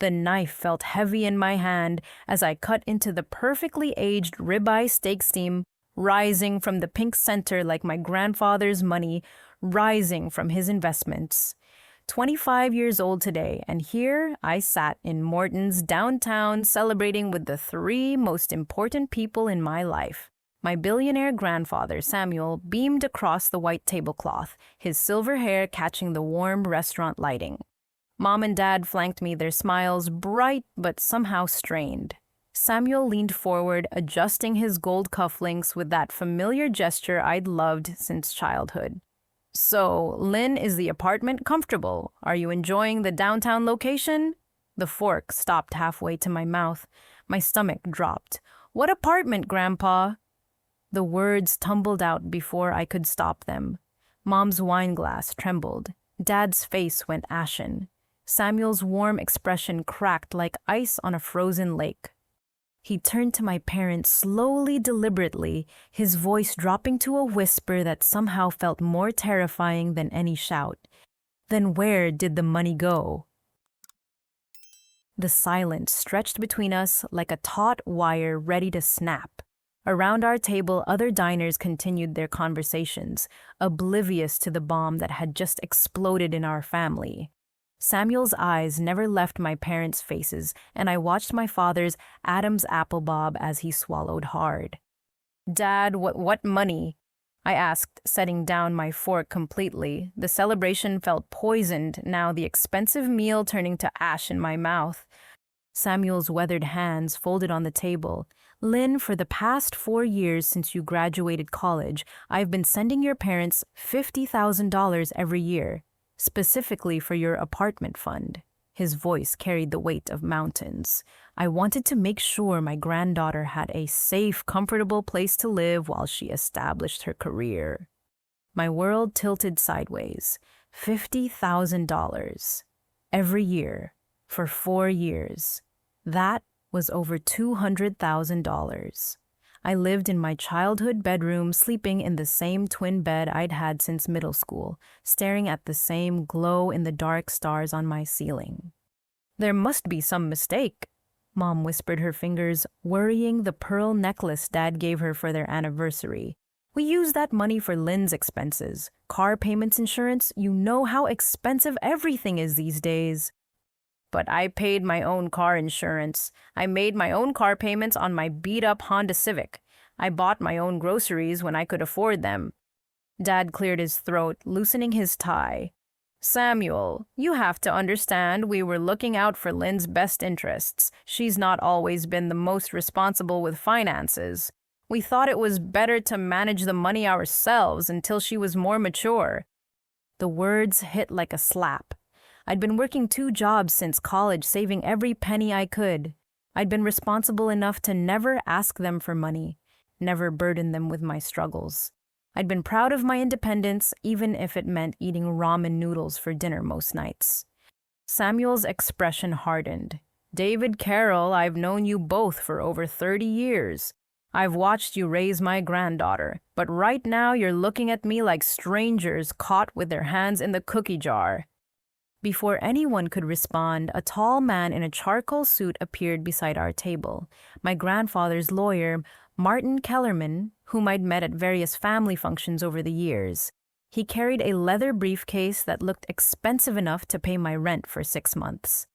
The knife felt heavy in my hand as I cut into the perfectly aged ribeye steak steam, rising from the pink center like my grandfather's money, rising from his investments. 25 years old today, and here I sat in Morton's downtown celebrating with the three most important people in my life. My billionaire grandfather, Samuel, beamed across the white tablecloth, his silver hair catching the warm restaurant lighting. Mom and Dad flanked me, their smiles bright but somehow strained. Samuel leaned forward, adjusting his gold cufflinks with that familiar gesture I'd loved since childhood. "So, Lynn, is the apartment comfortable? Are you enjoying the downtown location?" The fork stopped halfway to my mouth. My stomach dropped. "What apartment, Grandpa?" The words tumbled out before I could stop them. Mom's wineglass trembled. Dad's face went ashen. Samuel's warm expression cracked like ice on a frozen lake. He turned to my parents slowly, deliberately, his voice dropping to a whisper that somehow felt more terrifying than any shout. "Then where did the money go?" The silence stretched between us like a taut wire ready to snap. Around our table, other diners continued their conversations, oblivious to the bomb that had just exploded in our family. Samuel's eyes never left my parents' faces, and I watched my father's Adam's apple bob as he swallowed hard. "Dad, what money?" I asked, setting down my fork completely. The celebration felt poisoned, now the expensive meal turning to ash in my mouth. Samuel's weathered hands folded on the table. "Lynn, for the past 4 years since you graduated college, I've been sending your parents $50,000 every year. Specifically for your apartment fund." His voice carried the weight of mountains. "I wanted to make sure my granddaughter had a safe, comfortable place to live while she established her career." My world tilted sideways. $50,000. Every year. For 4 years. That was over $200,000. I lived in my childhood bedroom, sleeping in the same twin bed I'd had since middle school, staring at the same glow-in-the-dark stars on my ceiling. "There must be some mistake," Mom whispered, her fingers worrying the pearl necklace Dad gave her for their anniversary. "We use that money for Lynn's expenses, car payments, insurance. You know how expensive everything is these days." "But I paid my own car insurance. I made my own car payments on my beat-up Honda Civic. I bought my own groceries when I could afford them." Dad cleared his throat, loosening his tie. "Samuel, you have to understand we were looking out for Lynn's best interests. She's not always been the most responsible with finances. We thought it was better to manage the money ourselves until she was more mature." The words hit like a slap. I'd been working 2 jobs since college, saving every penny I could. I'd been responsible enough to never ask them for money, never burden them with my struggles. I'd been proud of my independence, even if it meant eating ramen noodles for dinner most nights. Samuel's expression hardened. "David Carroll, I've known you both for over 30 years. I've watched you raise my granddaughter, but right now you're looking at me like strangers caught with their hands in the cookie jar." Before anyone could respond, a tall man in a charcoal suit appeared beside our table. My grandfather's lawyer, Martin Kellerman, whom I'd met at various family functions over the years. He carried a leather briefcase that looked expensive enough to pay my rent for 6 months.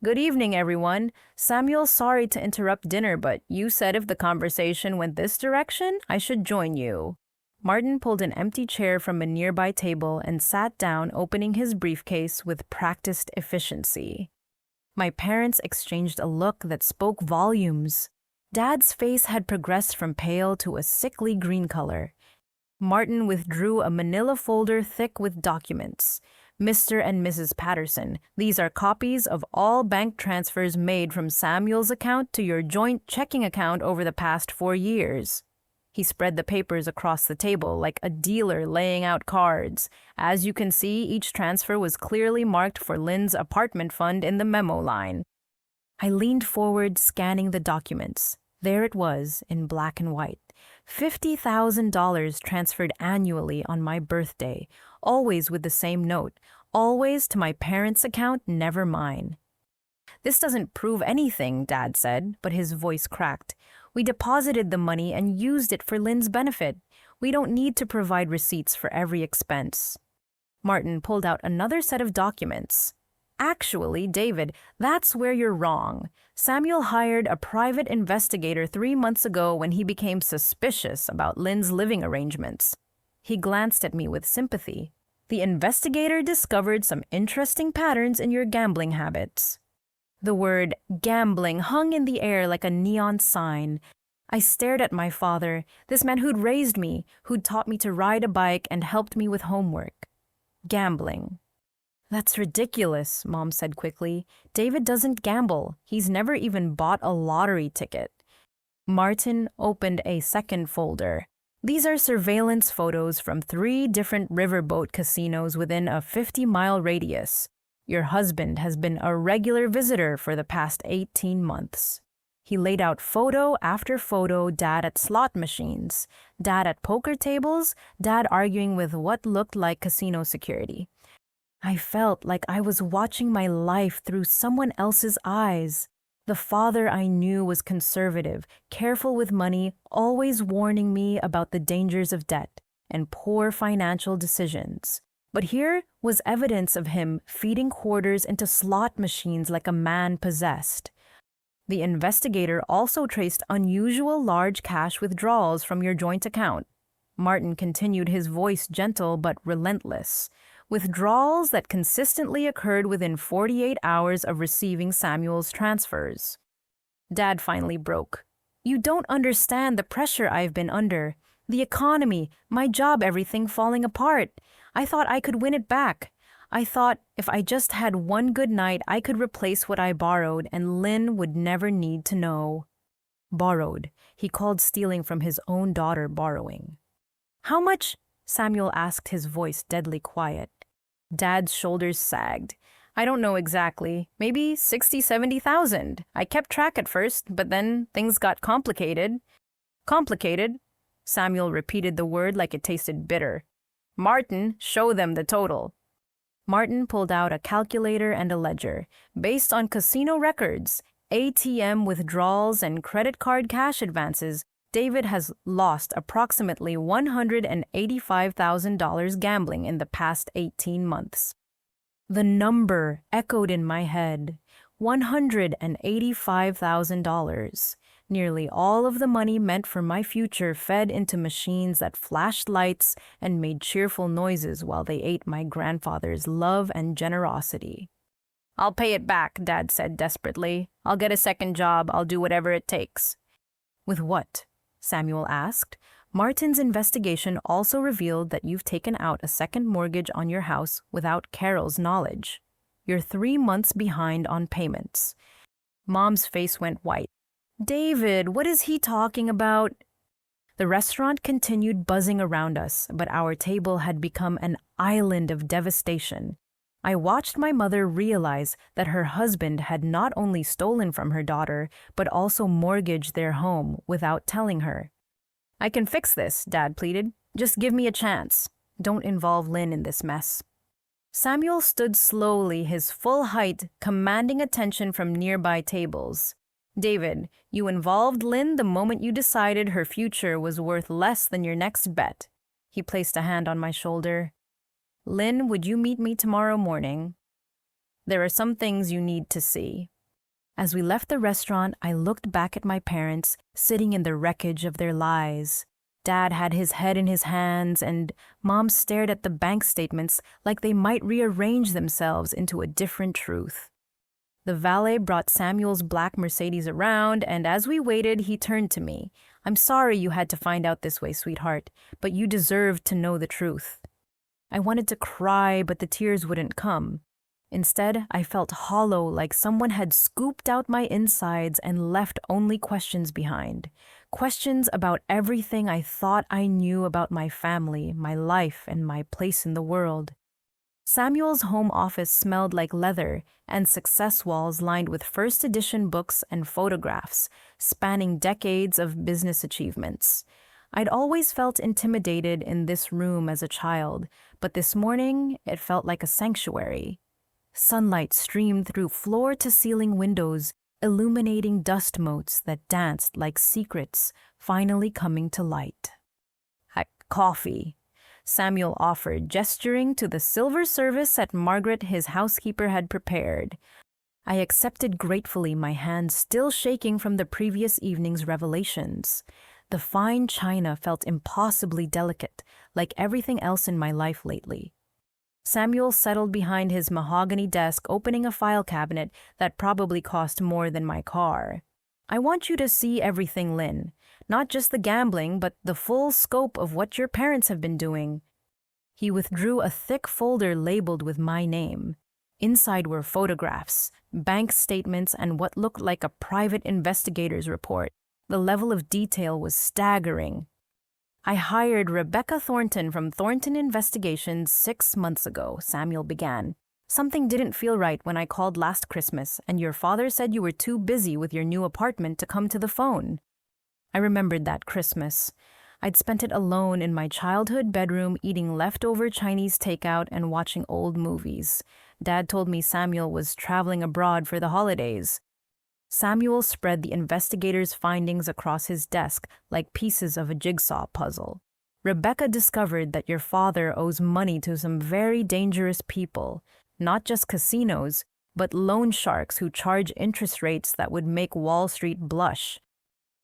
"Good evening, everyone. Samuel, sorry to interrupt dinner, but you said if the conversation went this direction, I should join you." Martin pulled an empty chair from a nearby table and sat down, opening his briefcase with practiced efficiency. My parents exchanged a look that spoke volumes. Dad's face had progressed from pale to a sickly green color. Martin withdrew a manila folder thick with documents. "Mr. and Mrs. Patterson, these are copies of all bank transfers made from Samuel's account to your joint checking account over the past 4 years. He spread the papers across the table like a dealer laying out cards. As you can see, each transfer was clearly marked for Lynn's apartment fund in the memo line. I leaned forward, scanning the documents. There it was, in black and white. $50,000 transferred annually on my birthday, always with the same note, always to my parents' account, never mine. This doesn't prove anything, Dad said, but his voice cracked. We deposited the money and used it for Lynn's benefit. We don't need to provide receipts for every expense. Martin pulled out another set of documents. Actually, David, that's where you're wrong. Samuel hired a private investigator 3 months ago when he became suspicious about Lynn's living arrangements. He glanced at me with sympathy. The investigator discovered some interesting patterns in your gambling habits. The word gambling hung in the air like a neon sign. I stared at my father, this man who'd raised me, who'd taught me to ride a bike and helped me with homework. Gambling. That's ridiculous, Mom said quickly. David doesn't gamble. He's never even bought a lottery ticket. Martin opened a second folder. These are surveillance photos from 3 different riverboat casinos within a 50-mile radius. Your husband has been a regular visitor for the past 18 months. He laid out photo after photo, Dad at slot machines, Dad at poker tables, Dad arguing with what looked like casino security. I felt like I was watching my life through someone else's eyes. The father I knew was conservative, careful with money, always warning me about the dangers of debt and poor financial decisions. But here was evidence of him feeding quarters into slot machines like a man possessed. The investigator also traced unusual large cash withdrawals from your joint account. Martin continued, his voice gentle but relentless. Withdrawals that consistently occurred within 48 hours of receiving Samuel's transfers. Dad finally broke. You don't understand the pressure I've been under. The economy, my job, everything falling apart. I thought I could win it back. I thought if I just had one good night, I could replace what I borrowed and Lynn would never need to know. Borrowed. He called stealing from his own daughter borrowing. How much? Samuel asked, his voice deadly quiet. Dad's shoulders sagged. I don't know exactly. Maybe 70,000. I kept track at first, but then things got complicated. Complicated? Samuel repeated the word like it tasted bitter. Martin, show them the total. Martin pulled out a calculator and a ledger. Based on casino records, ATM withdrawals and credit card cash advances, David has lost approximately $185,000 gambling in the past 18 months. The number echoed in my head. $185,000. Nearly all of the money meant for my future fed into machines that flashed lights and made cheerful noises while they ate my grandfather's love and generosity. I'll pay it back, Dad said desperately. I'll get a second job. I'll do whatever it takes. With what? Samuel asked. Martin's investigation also revealed that you've taken out a second mortgage on your house without Carol's knowledge. You're 3 months behind on payments. Mom's face went white. David, what is he talking about? The restaurant continued buzzing around us, but our table had become an island of devastation. I watched my mother realize that her husband had not only stolen from her daughter, but also mortgaged their home without telling her. I can fix this, Dad pleaded. Just give me a chance. Don't involve Lynn in this mess. Samuel stood slowly, his full height commanding attention from nearby tables. David, you involved Lynn the moment you decided her future was worth less than your next bet. He placed a hand on my shoulder. Lynn, would you meet me tomorrow morning? There are some things you need to see. As we left the restaurant, I looked back at my parents, sitting in the wreckage of their lies. Dad had his head in his hands, and Mom stared at the bank statements like they might rearrange themselves into a different truth. The valet brought Samuel's black Mercedes around, and as we waited, he turned to me. I'm sorry you had to find out this way, sweetheart, but you deserved to know the truth. I wanted to cry, but the tears wouldn't come. Instead, I felt hollow, like someone had scooped out my insides and left only questions behind. Questions about everything I thought I knew about my family, my life, and my place in the world. Samuel's home office smelled like leather, and success walls lined with first edition books and photographs, spanning decades of business achievements. I'd always felt intimidated in this room as a child, but this morning it felt like a sanctuary. Sunlight streamed through floor-to-ceiling windows, illuminating dust motes that danced like secrets finally coming to light. Coffee, Samuel offered, gesturing to the silver service that Margaret, his housekeeper, had prepared. I accepted gratefully, my hands still shaking from the previous evening's revelations. The fine china felt impossibly delicate, like everything else in my life lately. Samuel settled behind his mahogany desk, opening a file cabinet that probably cost more than my car. I want you to see everything, Lynn. Not just the gambling, but the full scope of what your parents have been doing. He withdrew a thick folder labeled with my name. Inside were photographs, bank statements, and what looked like a private investigator's report. The level of detail was staggering. I hired Rebecca Thornton from Thornton Investigations 6 months ago, Samuel began. Something didn't feel right when I called last Christmas, and your father said you were too busy with your new apartment to come to the phone. I remembered that Christmas. I'd spent it alone in my childhood bedroom eating leftover Chinese takeout and watching old movies. Dad told me Samuel was traveling abroad for the holidays. Samuel spread the investigator's findings across his desk like pieces of a jigsaw puzzle. Rebecca discovered that your father owes money to some very dangerous people, not just casinos, but loan sharks who charge interest rates that would make Wall Street blush.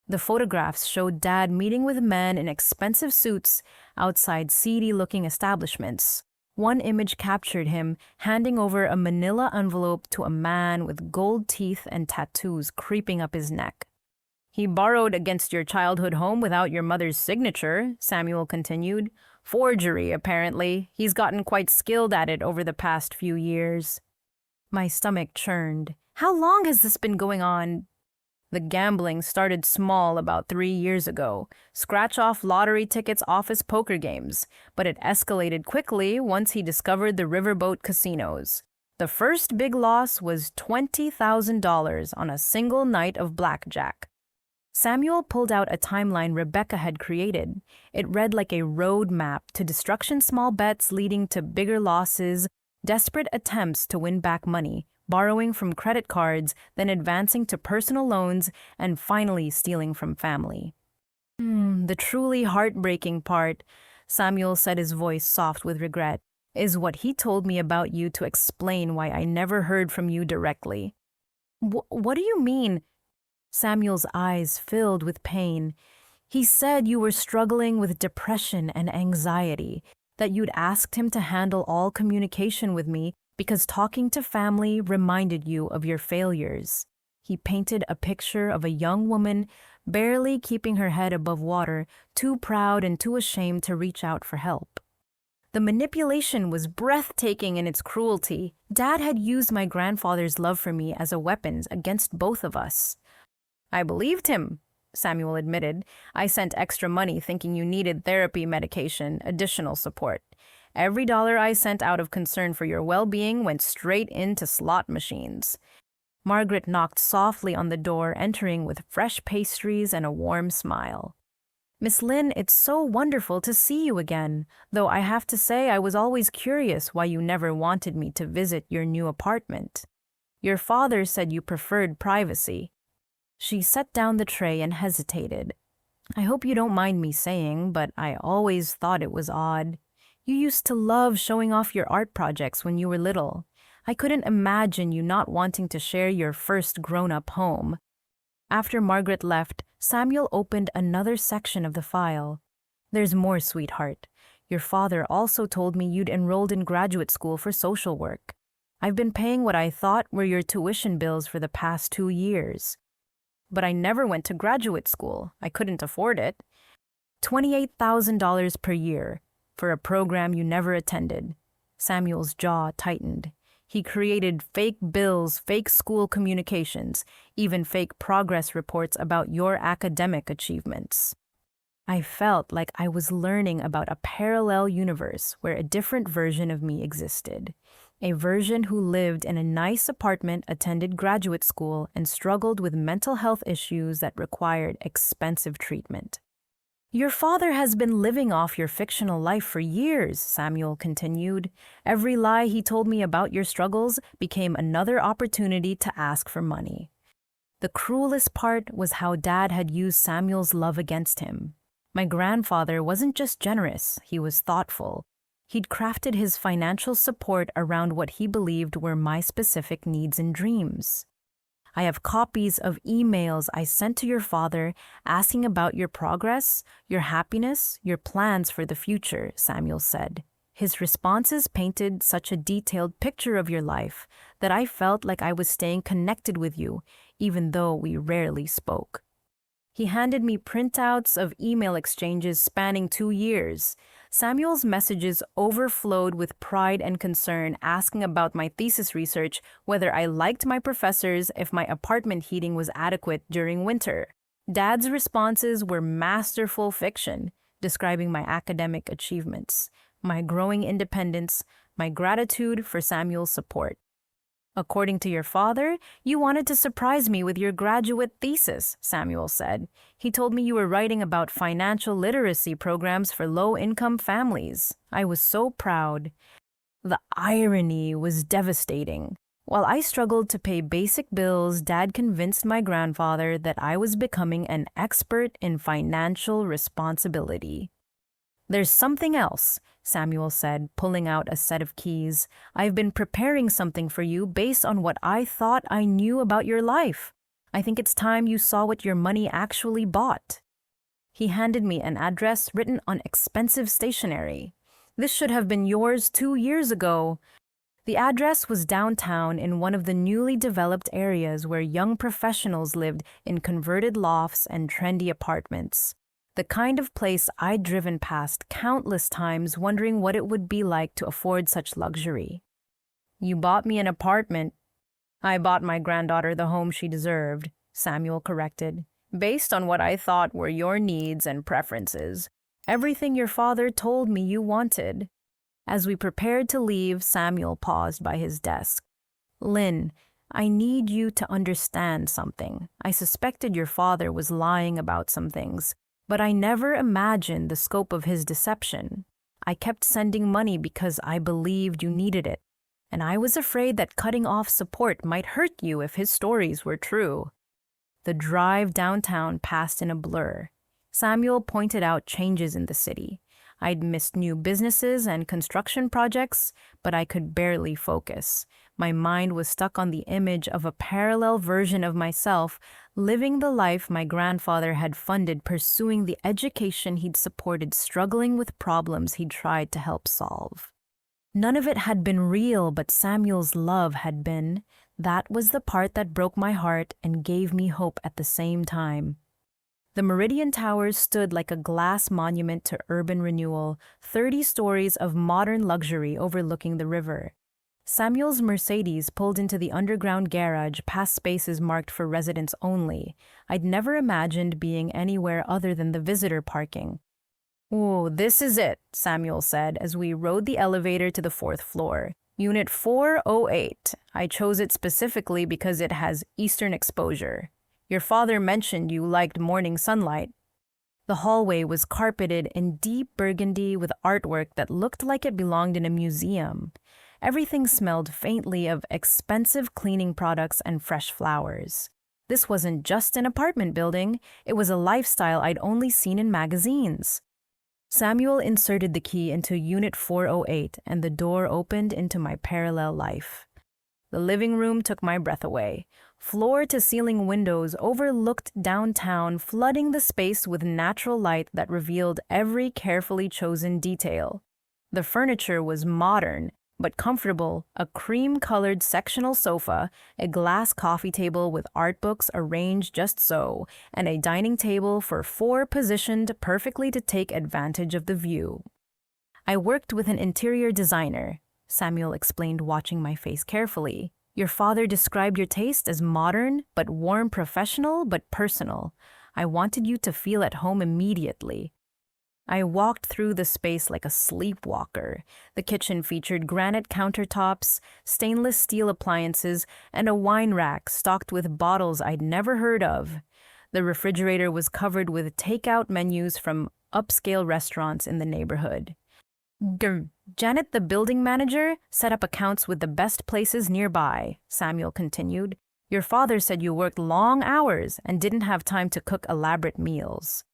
The photographs showed Dad meeting with men in expensive suits outside seedy-looking establishments. One image captured him handing over a manila envelope to a man with gold teeth and tattoos creeping up his neck. He borrowed against your childhood home without your mother's signature, Samuel continued. Forgery, apparently. He's gotten quite skilled at it over the past few years. My stomach churned. How long has this been going on? The gambling started small about 3 years ago. Scratch-off lottery tickets, office poker games. But it escalated quickly once he discovered the riverboat casinos. The first big loss was $20,000 on a single night of blackjack. Samuel pulled out a timeline Rebecca had created. It read like a road map to destruction, small bets leading to bigger losses, desperate attempts to win back money, borrowing from credit cards, then advancing to personal loans, and finally stealing from family. The truly heartbreaking part, Samuel said, his voice soft with regret, is what he told me about you to explain why I never heard from you directly. What do you mean? Samuel's eyes filled with pain. He said you were struggling with depression and anxiety, that you'd asked him to handle all communication with me because talking to family reminded you of your failures. He painted a picture of a young woman barely keeping her head above water, too proud and too ashamed to reach out for help. The manipulation was breathtaking in its cruelty. Dad had used my grandfather's love for me as a weapon against both of us. I believed him, Samuel admitted. I sent extra money thinking you needed therapy, medication, additional support. Every dollar I sent out of concern for your well-being went straight into slot machines. Margaret knocked softly on the door, entering with fresh pastries and a warm smile. Miss Lynn, it's so wonderful to see you again, though I have to say I was always curious why you never wanted me to visit your new apartment. Your father said you preferred privacy. She set down the tray and hesitated. I hope you don't mind me saying, but I always thought it was odd. You used to love showing off your art projects when you were little. I couldn't imagine you not wanting to share your first grown-up home. After Margaret left, Samuel opened another section of the file. There's more, sweetheart. Your father also told me you'd enrolled in graduate school for social work. I've been paying what I thought were your tuition bills for the past 2 years. But I never went to graduate school. I couldn't afford it. $28,000 per year for a program you never attended. Samuel's jaw tightened. He created fake bills, fake school communications, even fake progress reports about your academic achievements. I felt like I was learning about a parallel universe where a different version of me existed. A version who lived in a nice apartment, attended graduate school, and struggled with mental health issues that required expensive treatment. Your father has been living off your fictional life for years, Samuel continued. Every lie he told me about your struggles became another opportunity to ask for money. The cruelest part was how Dad had used Samuel's love against him. My grandfather wasn't just generous, he was thoughtful. He'd crafted his financial support around what he believed were my specific needs and dreams. I have copies of emails I sent to your father asking about your progress, your happiness, your plans for the future, Samuel said. His responses painted such a detailed picture of your life that I felt like I was staying connected with you, even though we rarely spoke. He handed me printouts of email exchanges spanning 2 years. Samuel's messages overflowed with pride and concern, asking about my thesis research, whether I liked my professors, if my apartment heating was adequate during winter. Dad's responses were masterful fiction, describing my academic achievements, my growing independence, my gratitude for Samuel's support. According to your father, you wanted to surprise me with your graduate thesis, Samuel said. He told me you were writing about financial literacy programs for low-income families. I was so proud. The irony was devastating. While I struggled to pay basic bills, Dad convinced my grandfather that I was becoming an expert in financial responsibility. There's something else, Samuel said, pulling out a set of keys. I've been preparing something for you based on what I thought I knew about your life. I think it's time you saw what your money actually bought. He handed me an address written on expensive stationery. This should have been yours 2 years ago. The address was downtown in one of the newly developed areas where young professionals lived in converted lofts and trendy apartments. The kind of place I'd driven past countless times wondering what it would be like to afford such luxury. You bought me an apartment. I bought my granddaughter the home she deserved, Samuel corrected, based on what I thought were your needs and preferences. Everything your father told me you wanted. As we prepared to leave, Samuel paused by his desk. Lynn, I need you to understand something. I suspected your father was lying about some things, but I never imagined the scope of his deception. I kept sending money because I believed you needed it, and I was afraid that cutting off support might hurt you if his stories were true. The drive downtown passed in a blur. Samuel pointed out changes in the city. I'd missed new businesses and construction projects, but I could barely focus. My mind was stuck on the image of a parallel version of myself, living the life my grandfather had funded, pursuing the education he'd supported, struggling with problems he'd tried to help solve. None of it had been real, but Samuel's love had been. That was the part that broke my heart and gave me hope at the same time. The Meridian Towers stood like a glass monument to urban renewal, 30 stories of modern luxury overlooking the river. Samuel's Mercedes pulled into the underground garage past spaces marked for residents only. I'd never imagined being anywhere other than the visitor parking. "Oh, this is it," Samuel said as we rode the elevator to the 4th floor. Unit 408. I chose it specifically because it has eastern exposure. Your father mentioned you liked morning sunlight. The hallway was carpeted in deep burgundy with artwork that looked like it belonged in a museum. Everything smelled faintly of expensive cleaning products and fresh flowers. This wasn't just an apartment building, it was a lifestyle I'd only seen in magazines. Samuel inserted the key into Unit 408 and the door opened into my parallel life. The living room took my breath away. Floor-to-ceiling windows overlooked downtown, flooding the space with natural light that revealed every carefully chosen detail. The furniture was modern, but comfortable, a cream-colored sectional sofa, a glass coffee table with art books arranged just so, and a dining table for 4 positioned perfectly to take advantage of the view. I worked with an interior designer, Samuel explained, watching my face carefully. Your father described your taste as modern, but warm, professional, but personal. I wanted you to feel at home immediately. I walked through the space like a sleepwalker. The kitchen featured granite countertops, stainless steel appliances, and a wine rack stocked with bottles I'd never heard of. The refrigerator was covered with takeout menus from upscale restaurants in the neighborhood. Janet, the building manager, set up accounts with the best places nearby, Samuel continued. Your father said you worked long hours and didn't have time to cook elaborate meals.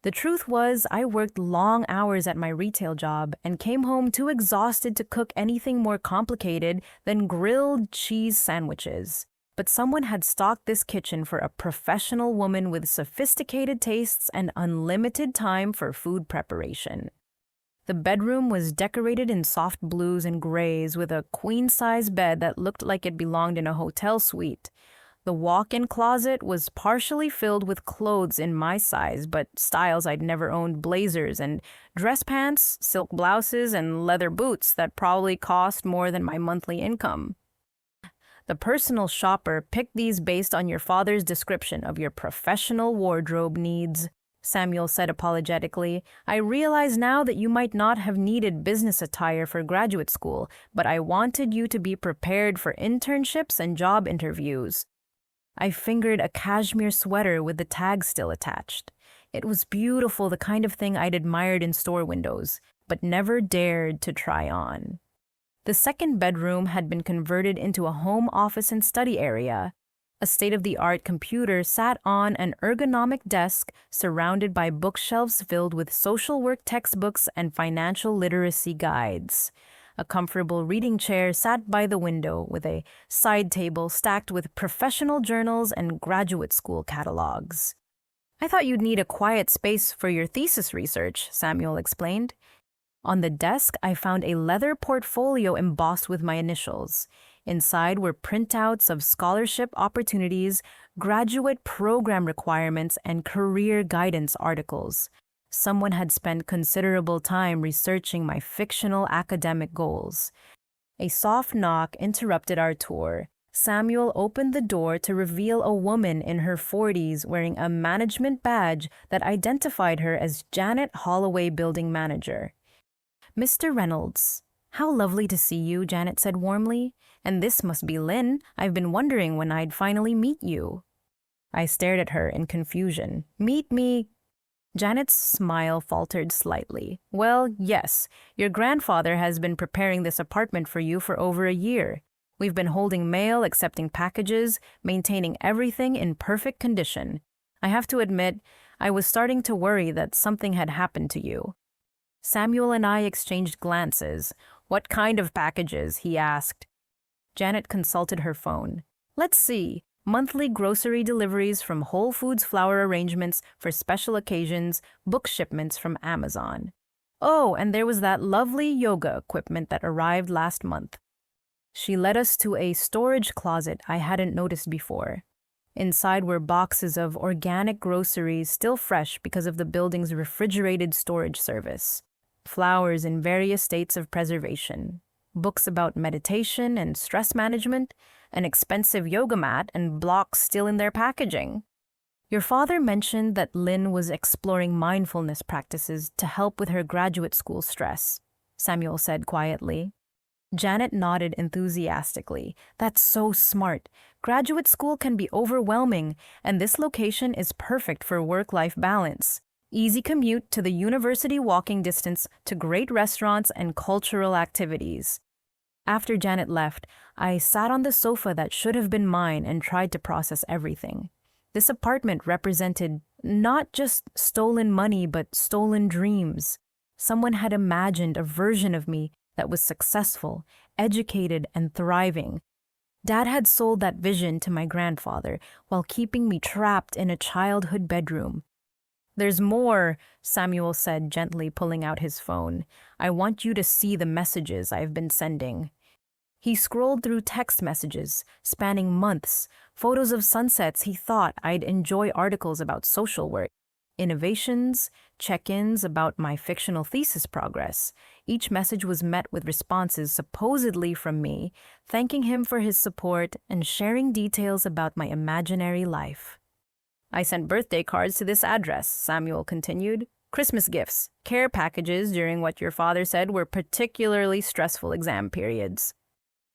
The truth was, I worked long hours at my retail job and came home too exhausted to cook anything more complicated than grilled cheese sandwiches. But someone had stocked this kitchen for a professional woman with sophisticated tastes and unlimited time for food preparation. The bedroom was decorated in soft blues and grays with a queen-size bed that looked like it belonged in a hotel suite. The walk-in closet was partially filled with clothes in my size, but styles I'd never owned: blazers and dress pants, silk blouses, and leather boots that probably cost more than my monthly income. The personal shopper picked these based on your father's description of your professional wardrobe needs, Samuel said apologetically. I realize now that you might not have needed business attire for graduate school, but I wanted you to be prepared for internships and job interviews. I fingered a cashmere sweater with the tag still attached. It was beautiful, the kind of thing I'd admired in store windows, but never dared to try on. The second bedroom had been converted into a home office and study area. A state-of-the-art computer sat on an ergonomic desk surrounded by bookshelves filled with social work textbooks and financial literacy guides. A comfortable reading chair sat by the window with a side table stacked with professional journals and graduate school catalogs. I thought you'd need a quiet space for your thesis research, Samuel explained. On the desk, I found a leather portfolio embossed with my initials. Inside were printouts of scholarship opportunities, graduate program requirements, and career guidance articles. Someone had spent considerable time researching my fictional academic goals. A soft knock interrupted our tour. Samuel opened the door to reveal a woman in her 40s wearing a management badge that identified her as Janet Holloway, building manager. Mr. Reynolds, how lovely to see you, Janet said warmly. And this must be Lynn. I've been wondering when I'd finally meet you. I stared at her in confusion. Meet me? Janet's smile faltered slightly. Well, yes, your grandfather has been preparing this apartment for you for over a year. We've been holding mail, accepting packages, maintaining everything in perfect condition. I have to admit, I was starting to worry that something had happened to you. Samuel and I exchanged glances. What kind of packages? He asked. Janet consulted her phone. Let's see. Monthly grocery deliveries from Whole Foods, flower arrangements for special occasions, book shipments from Amazon. Oh, and there was that lovely yoga equipment that arrived last month. She led us to a storage closet I hadn't noticed before. Inside were boxes of organic groceries still fresh because of the building's refrigerated storage service. Flowers in various states of preservation. Books about meditation and stress management, an expensive yoga mat, and blocks still in their packaging. Your father mentioned that Lynn was exploring mindfulness practices to help with her graduate school stress, Samuel said quietly. Janet nodded enthusiastically. That's so smart. Graduate school can be overwhelming, and this location is perfect for work-life balance. Easy commute to the university, walking distance to great restaurants and cultural activities. After Janet left, I sat on the sofa that should have been mine and tried to process everything. This apartment represented not just stolen money, but stolen dreams. Someone had imagined a version of me that was successful, educated, and thriving. Dad had sold that vision to my grandfather while keeping me trapped in a childhood bedroom. There's more, Samuel said, gently pulling out his phone. I want you to see the messages I've been sending. He scrolled through text messages, spanning months, photos of sunsets he thought I'd enjoy, articles about social work, innovations, check-ins about my fictional thesis progress. Each message was met with responses supposedly from me, thanking him for his support and sharing details about my imaginary life. I sent birthday cards to this address, Samuel continued. Christmas gifts, care packages during what your father said were particularly stressful exam periods.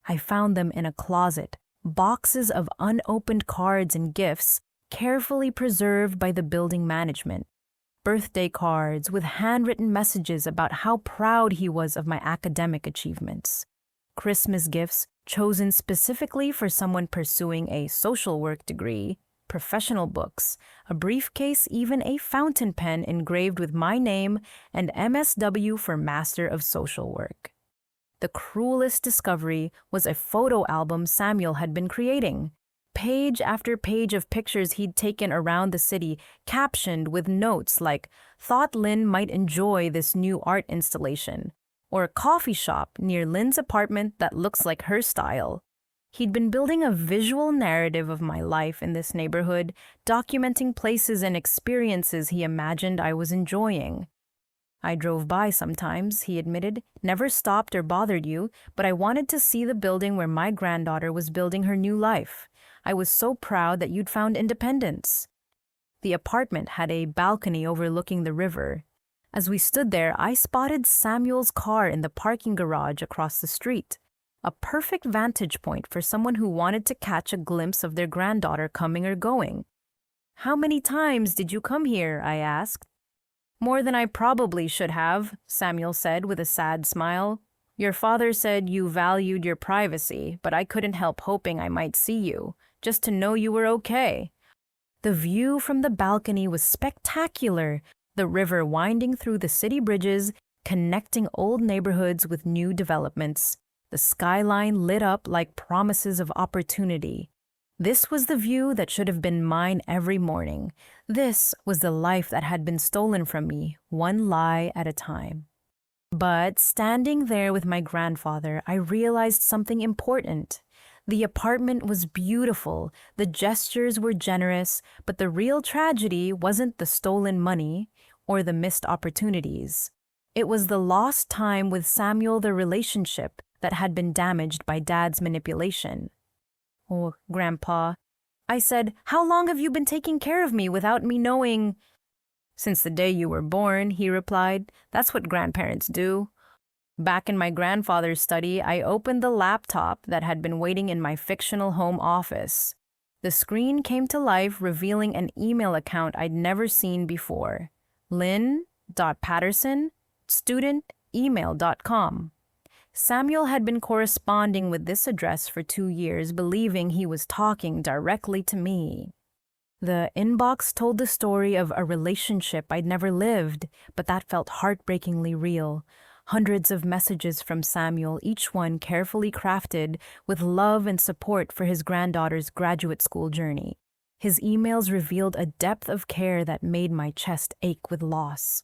I found them in a closet, boxes of unopened cards and gifts, carefully preserved by the building management. birthday cards with handwritten messages about how proud he was of my academic achievements, Christmas gifts chosen specifically for someone pursuing a social work degree, professional books, a briefcase, even a fountain pen engraved with my name and MSW for Master of Social Work. The cruelest discovery was a photo album Samuel had been creating. Page after page of pictures he'd taken around the city, captioned with notes like, "Thought Lynn might enjoy this new art installation," or "A coffee shop near Lynn's apartment that looks like her style." He'd been building a visual narrative of my life in this neighborhood, documenting places and experiences he imagined I was enjoying. "I drove by sometimes," he admitted, "never stopped or bothered you, but I wanted to see the building where my granddaughter was building her new life. I was so proud that you'd found independence." The apartment had a balcony overlooking the river. As we stood there, I spotted Samuel's car in the parking garage across the street, a perfect vantage point for someone who wanted to catch a glimpse of their granddaughter coming or going. "How many times did you come here?" I asked. "More than I probably should have," Samuel said with a sad smile. "Your father said you valued your privacy, but I couldn't help hoping I might see you, just to know you were okay." The view from the balcony was spectacular, the river winding through the city bridges, connecting old neighborhoods with new developments, the skyline lit up like promises of opportunity. This was the view that should have been mine every morning. This was the life that had been stolen from me, one lie at a time. But standing there with my grandfather, I realized something important. The apartment was beautiful, the gestures were generous, but the real tragedy wasn't the stolen money or the missed opportunities. It was the lost time with Samuel, the relationship that had been damaged by Dad's manipulation. "Oh, Grandpa," I said, "how long have you been taking care of me without me knowing?" "Since the day you were born," he replied. "That's what grandparents do." Back in my grandfather's study, I opened the laptop that had been waiting in my fictional home office. The screen came to life, revealing an email account I'd never seen before. lynn.patterson@studentemail.com. Samuel had been corresponding with this address for 2 years, believing he was talking directly to me. The inbox told the story of a relationship I'd never lived, but that felt heartbreakingly real. Hundreds of messages from Samuel, each one carefully crafted with love and support for his granddaughter's graduate school journey. His emails revealed a depth of care that made my chest ache with loss.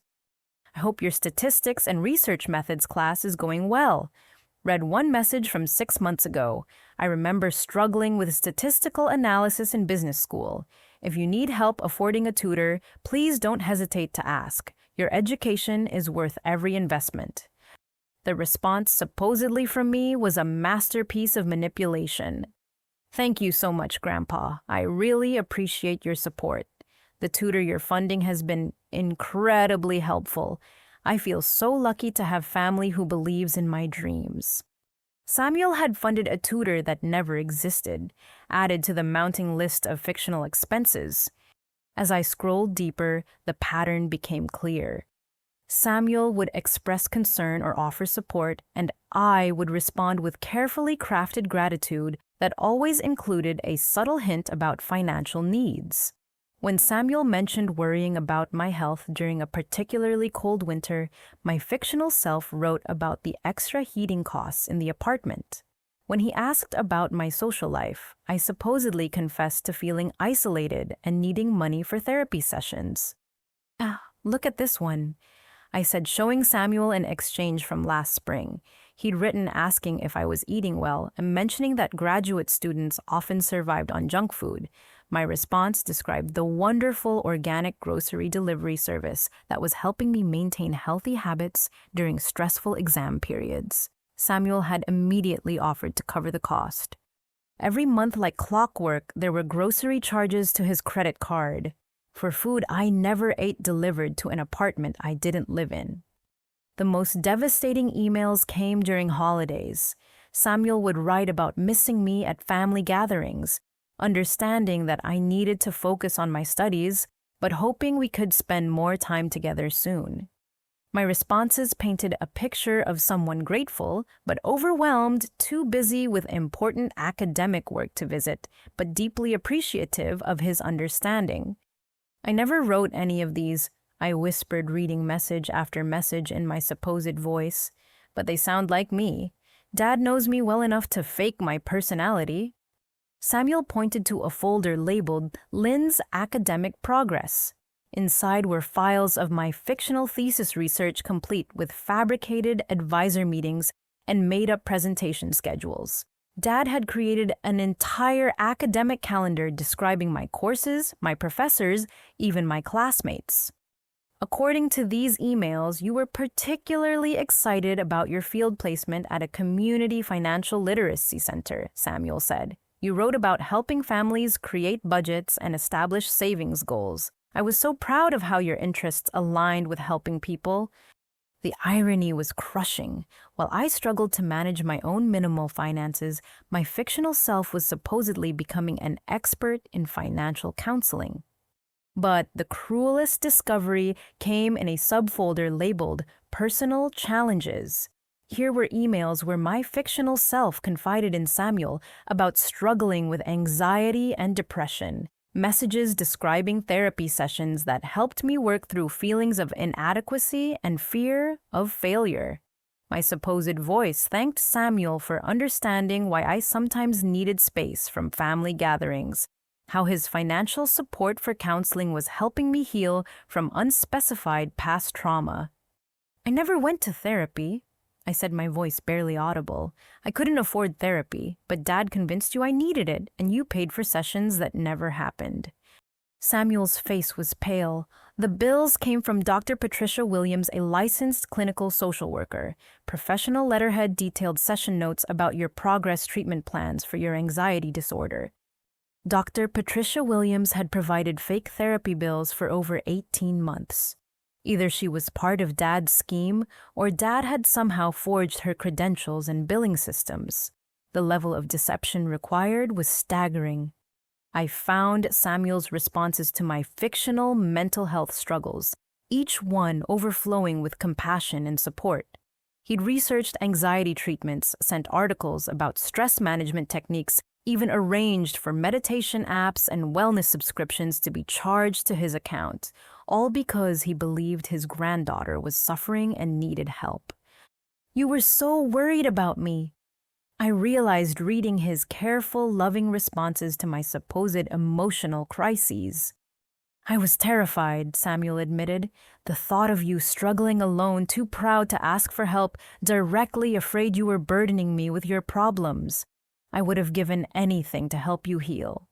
"I hope your statistics and research methods class is going well. Read one message from 6 months ago. I remember struggling with statistical analysis in business school. If you need help affording a tutor, please don't hesitate to ask. Your education is worth every investment." The response supposedly from me was a masterpiece of manipulation. "Thank you so much, Grandpa. I really appreciate your support. The tutor you're funding has been incredibly helpful. I feel so lucky to have family who believes in my dreams." Samuel had funded a tutor that never existed, added to the mounting list of fictional expenses. As I scrolled deeper, the pattern became clear. Samuel would express concern or offer support, and I would respond with carefully crafted gratitude that always included a subtle hint about financial needs. When Samuel mentioned worrying about my health during a particularly cold winter, my fictional self wrote about the extra heating costs in the apartment. When he asked about my social life, I supposedly confessed to feeling isolated and needing money for therapy sessions. Look at this one," I said, showing Samuel an exchange from last spring. He'd written asking if I was eating well and mentioning that graduate students often survived on junk food. My response described the wonderful organic grocery delivery service that was helping me maintain healthy habits during stressful exam periods. Samuel had immediately offered to cover the cost. Every month, like clockwork, there were grocery charges to his credit card for food I never ate delivered to an apartment I didn't live in. The most devastating emails came during holidays. Samuel would write about missing me at family gatherings, understanding that I needed to focus on my studies, but hoping we could spend more time together soon. My responses painted a picture of someone grateful, but overwhelmed, too busy with important academic work to visit, but deeply appreciative of his understanding. I never wrote any of these, I whispered, reading message after message in my supposed voice, but they sound like me. Dad knows me well enough to fake my personality. Samuel pointed to a folder labeled Lynn's Academic Progress. Inside were files of my fictional thesis research, complete with fabricated advisor meetings and made-up presentation schedules. Dad had created an entire academic calendar describing my courses, my professors, even my classmates. According to these emails, you were particularly excited about your field placement at a community financial literacy center, Samuel said. You wrote about helping families create budgets and establish savings goals. I was so proud of how your interests aligned with helping people. The irony was crushing. While I struggled to manage my own minimal finances, my fictional self was supposedly becoming an expert in financial counseling. But the cruelest discovery came in a subfolder labeled Personal Challenges. Here were emails where my fictional self confided in Samuel about struggling with anxiety and depression, messages describing therapy sessions that helped me work through feelings of inadequacy and fear of failure. My supposed voice thanked Samuel for understanding why I sometimes needed space from family gatherings, how his financial support for counseling was helping me heal from unspecified past trauma. I never went to therapy, I said, my voice barely audible. I couldn't afford therapy, but Dad convinced you I needed it, and you paid for sessions that never happened. Samuel's face was pale. The bills came from Dr. Patricia Williams, a licensed clinical social worker. Professional letterhead detailed session notes about your progress treatment plans for your anxiety disorder. Dr. Patricia Williams had provided fake therapy bills for over 18 months. Either she was part of Dad's scheme, or Dad had somehow forged her credentials and billing systems. The level of deception required was staggering. I found Samuel's responses to my fictional mental health struggles, each one overflowing with compassion and support. He'd researched anxiety treatments, sent articles about stress management techniques, even arranged for meditation apps and wellness subscriptions to be charged to his account, all because he believed his granddaughter was suffering and needed help. You were so worried about me. I realized reading his careful, loving responses to my supposed emotional crises. I was terrified, Samuel admitted. The thought of you struggling alone, too proud to ask for help, directly afraid you were burdening me with your problems. I would have given anything to help you heal.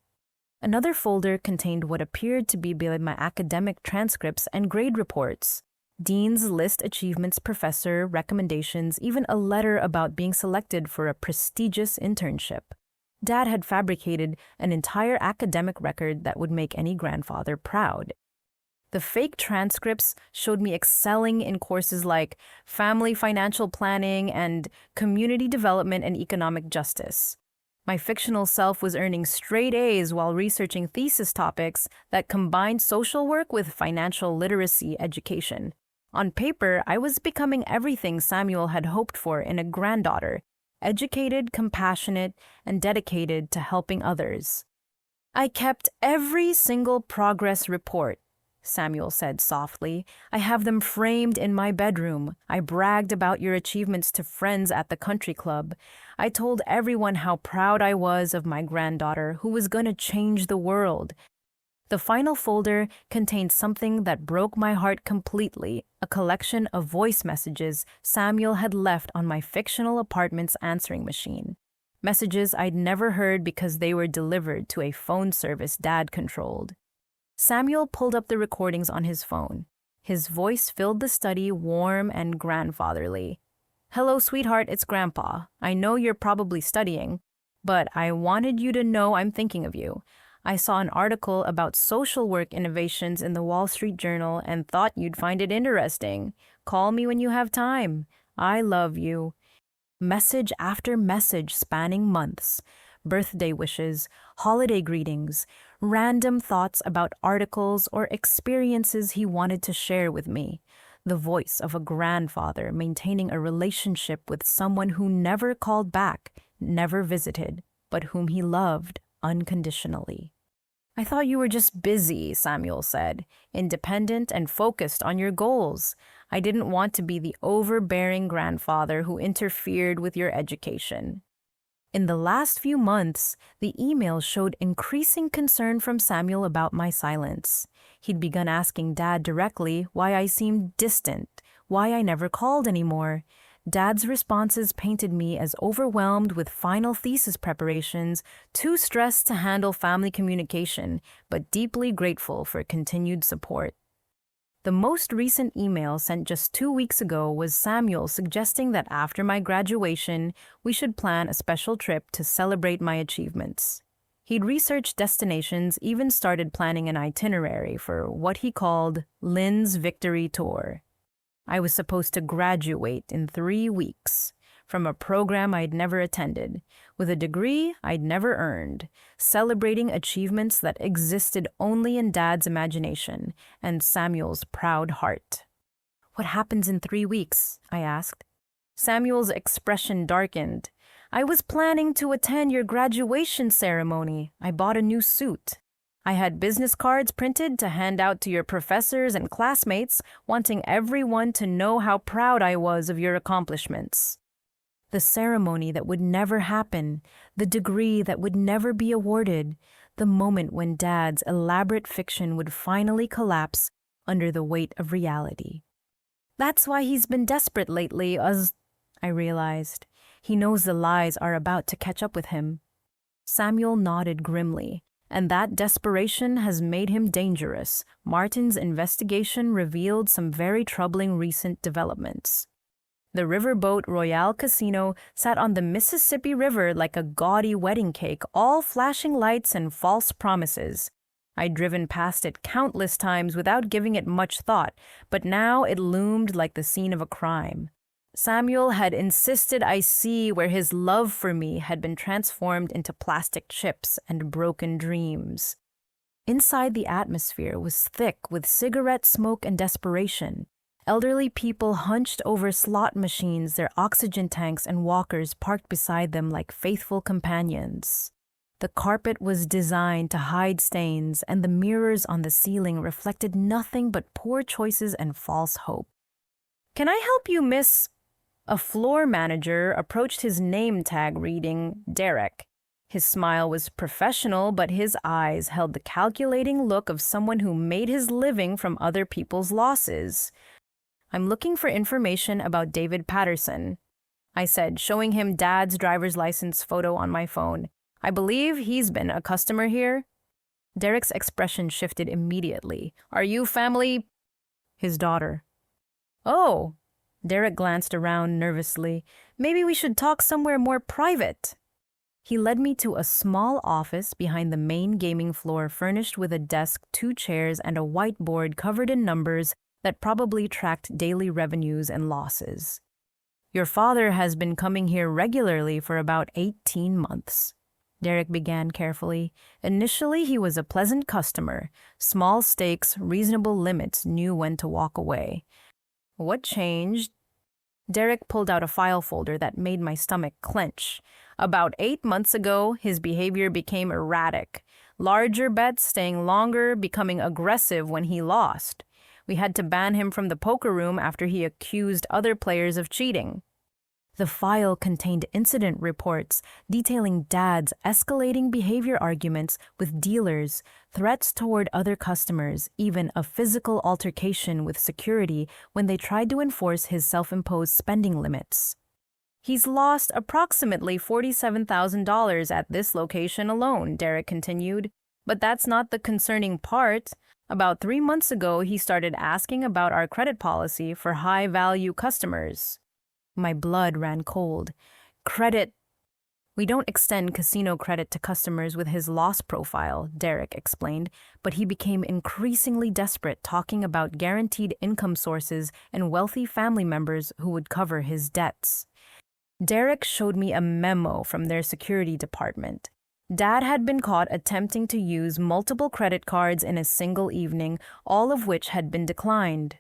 Another folder contained what appeared to be my academic transcripts and grade reports. Dean's list achievements, professor recommendations, even a letter about being selected for a prestigious internship. Dad had fabricated an entire academic record that would make any grandfather proud. The fake transcripts showed me excelling in courses like family financial planning and community development and economic justice. My fictional self was earning straight A's while researching thesis topics that combined social work with financial literacy education. On paper, I was becoming everything Samuel had hoped for in a granddaughter: educated, compassionate, and dedicated to helping others. I kept every single progress report, Samuel said softly. I have them framed in my bedroom. I bragged about your achievements to friends at the country club. I told everyone how proud I was of my granddaughter, who was going to change the world. The final folder contained something that broke my heart completely: a collection of voice messages Samuel had left on my fictional apartment's answering machine. Messages I'd never heard because they were delivered to a phone service Dad controlled. Samuel pulled up the recordings on his phone. His voice filled the study, warm and grandfatherly. "Hello, sweetheart, it's Grandpa. I know you're probably studying, but I wanted you to know I'm thinking of you. I saw an article about social work innovations in the Wall Street Journal and thought you'd find it interesting. Call me when you have time. I love you." Message after message spanning months. Birthday wishes, holiday greetings, random thoughts about articles or experiences he wanted to share with me. The voice of a grandfather maintaining a relationship with someone who never called back, never visited, but whom he loved unconditionally. "I thought you were just busy," Samuel said, "independent and focused on your goals. I didn't want to be the overbearing grandfather who interfered with your education." In the last few months, the email showed increasing concern from Samuel about my silence. He'd begun asking Dad directly why I seemed distant, why I never called anymore. Dad's responses painted me as overwhelmed with final thesis preparations, too stressed to handle family communication, but deeply grateful for continued support. The most recent email sent just 2 weeks ago was Samuel suggesting that after my graduation, we should plan a special trip to celebrate my achievements. He'd researched destinations, even started planning an itinerary for what he called Lynn's Victory Tour. I was supposed to graduate in 3 weeks from a program I'd never attended, with a degree I'd never earned, celebrating achievements that existed only in Dad's imagination and Samuel's proud heart. "What happens in 3 weeks?" I asked. Samuel's expression darkened. "I was planning to attend your graduation ceremony. I bought a new suit. I had business cards printed to hand out to your professors and classmates, wanting everyone to know how proud I was of your accomplishments." The ceremony that would never happen, the degree that would never be awarded, the moment when Dad's elaborate fiction would finally collapse under the weight of reality. "That's why he's been desperate lately, I realized. He knows the lies are about to catch up with him. Samuel nodded grimly. "And that desperation has made him dangerous. Martin's investigation revealed some very troubling recent developments. The riverboat Royale Casino sat on the Mississippi River like a gaudy wedding cake, all flashing lights and false promises. I'd driven past it countless times without giving it much thought, but now it loomed like the scene of a crime. Samuel had insisted I see where his love for me had been transformed into plastic chips and broken dreams. Inside, the atmosphere was thick with cigarette smoke and desperation. Elderly people hunched over slot machines, their oxygen tanks and walkers parked beside them like faithful companions. The carpet was designed to hide stains, and the mirrors on the ceiling reflected nothing but poor choices and false hope. "Can I help you, miss?" A floor manager approached his name tag reading Derek. His smile was professional, but his eyes held the calculating look of someone who made his living from other people's losses. "I'm looking for information about David Patterson," I said, showing him Dad's driver's license photo on my phone. "I believe he's been a customer here." Derek's expression shifted immediately. "Are you family?" "His daughter." "Oh." Derek glanced around nervously. "Maybe we should talk somewhere more private." He led me to a small office behind the main gaming floor, furnished with a desk, 2 chairs, and a whiteboard covered in numbers that probably tracked daily revenues and losses. "Your father has been coming here regularly for about 18 months. Derek began carefully. "Initially, he was a pleasant customer. Small stakes, reasonable limits, knew when to walk away." "What changed?" Derek pulled out a file folder that made my stomach clench. "About 8 months ago, his behavior became erratic. Larger bets, staying longer, becoming aggressive when he lost. We had to ban him from the poker room after he accused other players of cheating." The file contained incident reports detailing Dad's escalating behavior arguments with dealers, threats toward other customers, even a physical altercation with security when they tried to enforce his self-imposed spending limits. "He's lost approximately $47,000 at this location alone," Derek continued. "But that's not the concerning part. About 3 months ago, he started asking about our credit policy for high-value customers." My blood ran cold. "Credit?" "We don't extend casino credit to customers with his loss profile," Derek explained, but he became increasingly desperate, talking about guaranteed income sources and wealthy family members who would cover his debts. Derek showed me a memo from their security department. Dad had been caught attempting to use multiple credit cards in a single evening, all of which had been declined.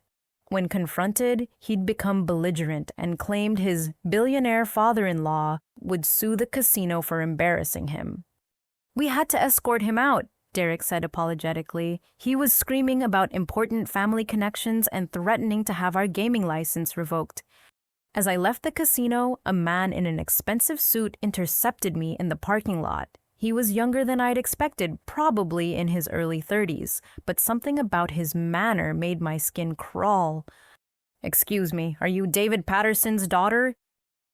When confronted, he'd become belligerent and claimed his billionaire father-in-law would sue the casino for embarrassing him. "We had to escort him out," Derek said apologetically. "He was screaming about important family connections and threatening to have our gaming license revoked." As I left the casino, a man in an expensive suit intercepted me in the parking lot. He was younger than I'd expected, probably in his early 30s, but something about his manner made my skin crawl. "Excuse me, are you David Patterson's daughter?"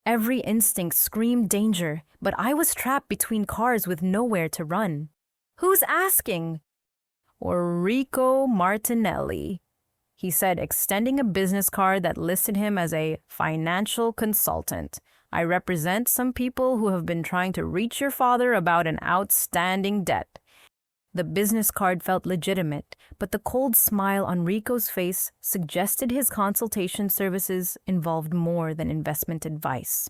Every instinct screamed danger, but I was trapped between cars with nowhere to run. "Who's asking?" "Rico Martinelli," he said, extending a business card that listed him as a financial consultant. "I represent some people who have been trying to reach your father about an outstanding debt." The business card felt legitimate, but the cold smile on Rico's face suggested his consultation services involved more than investment advice.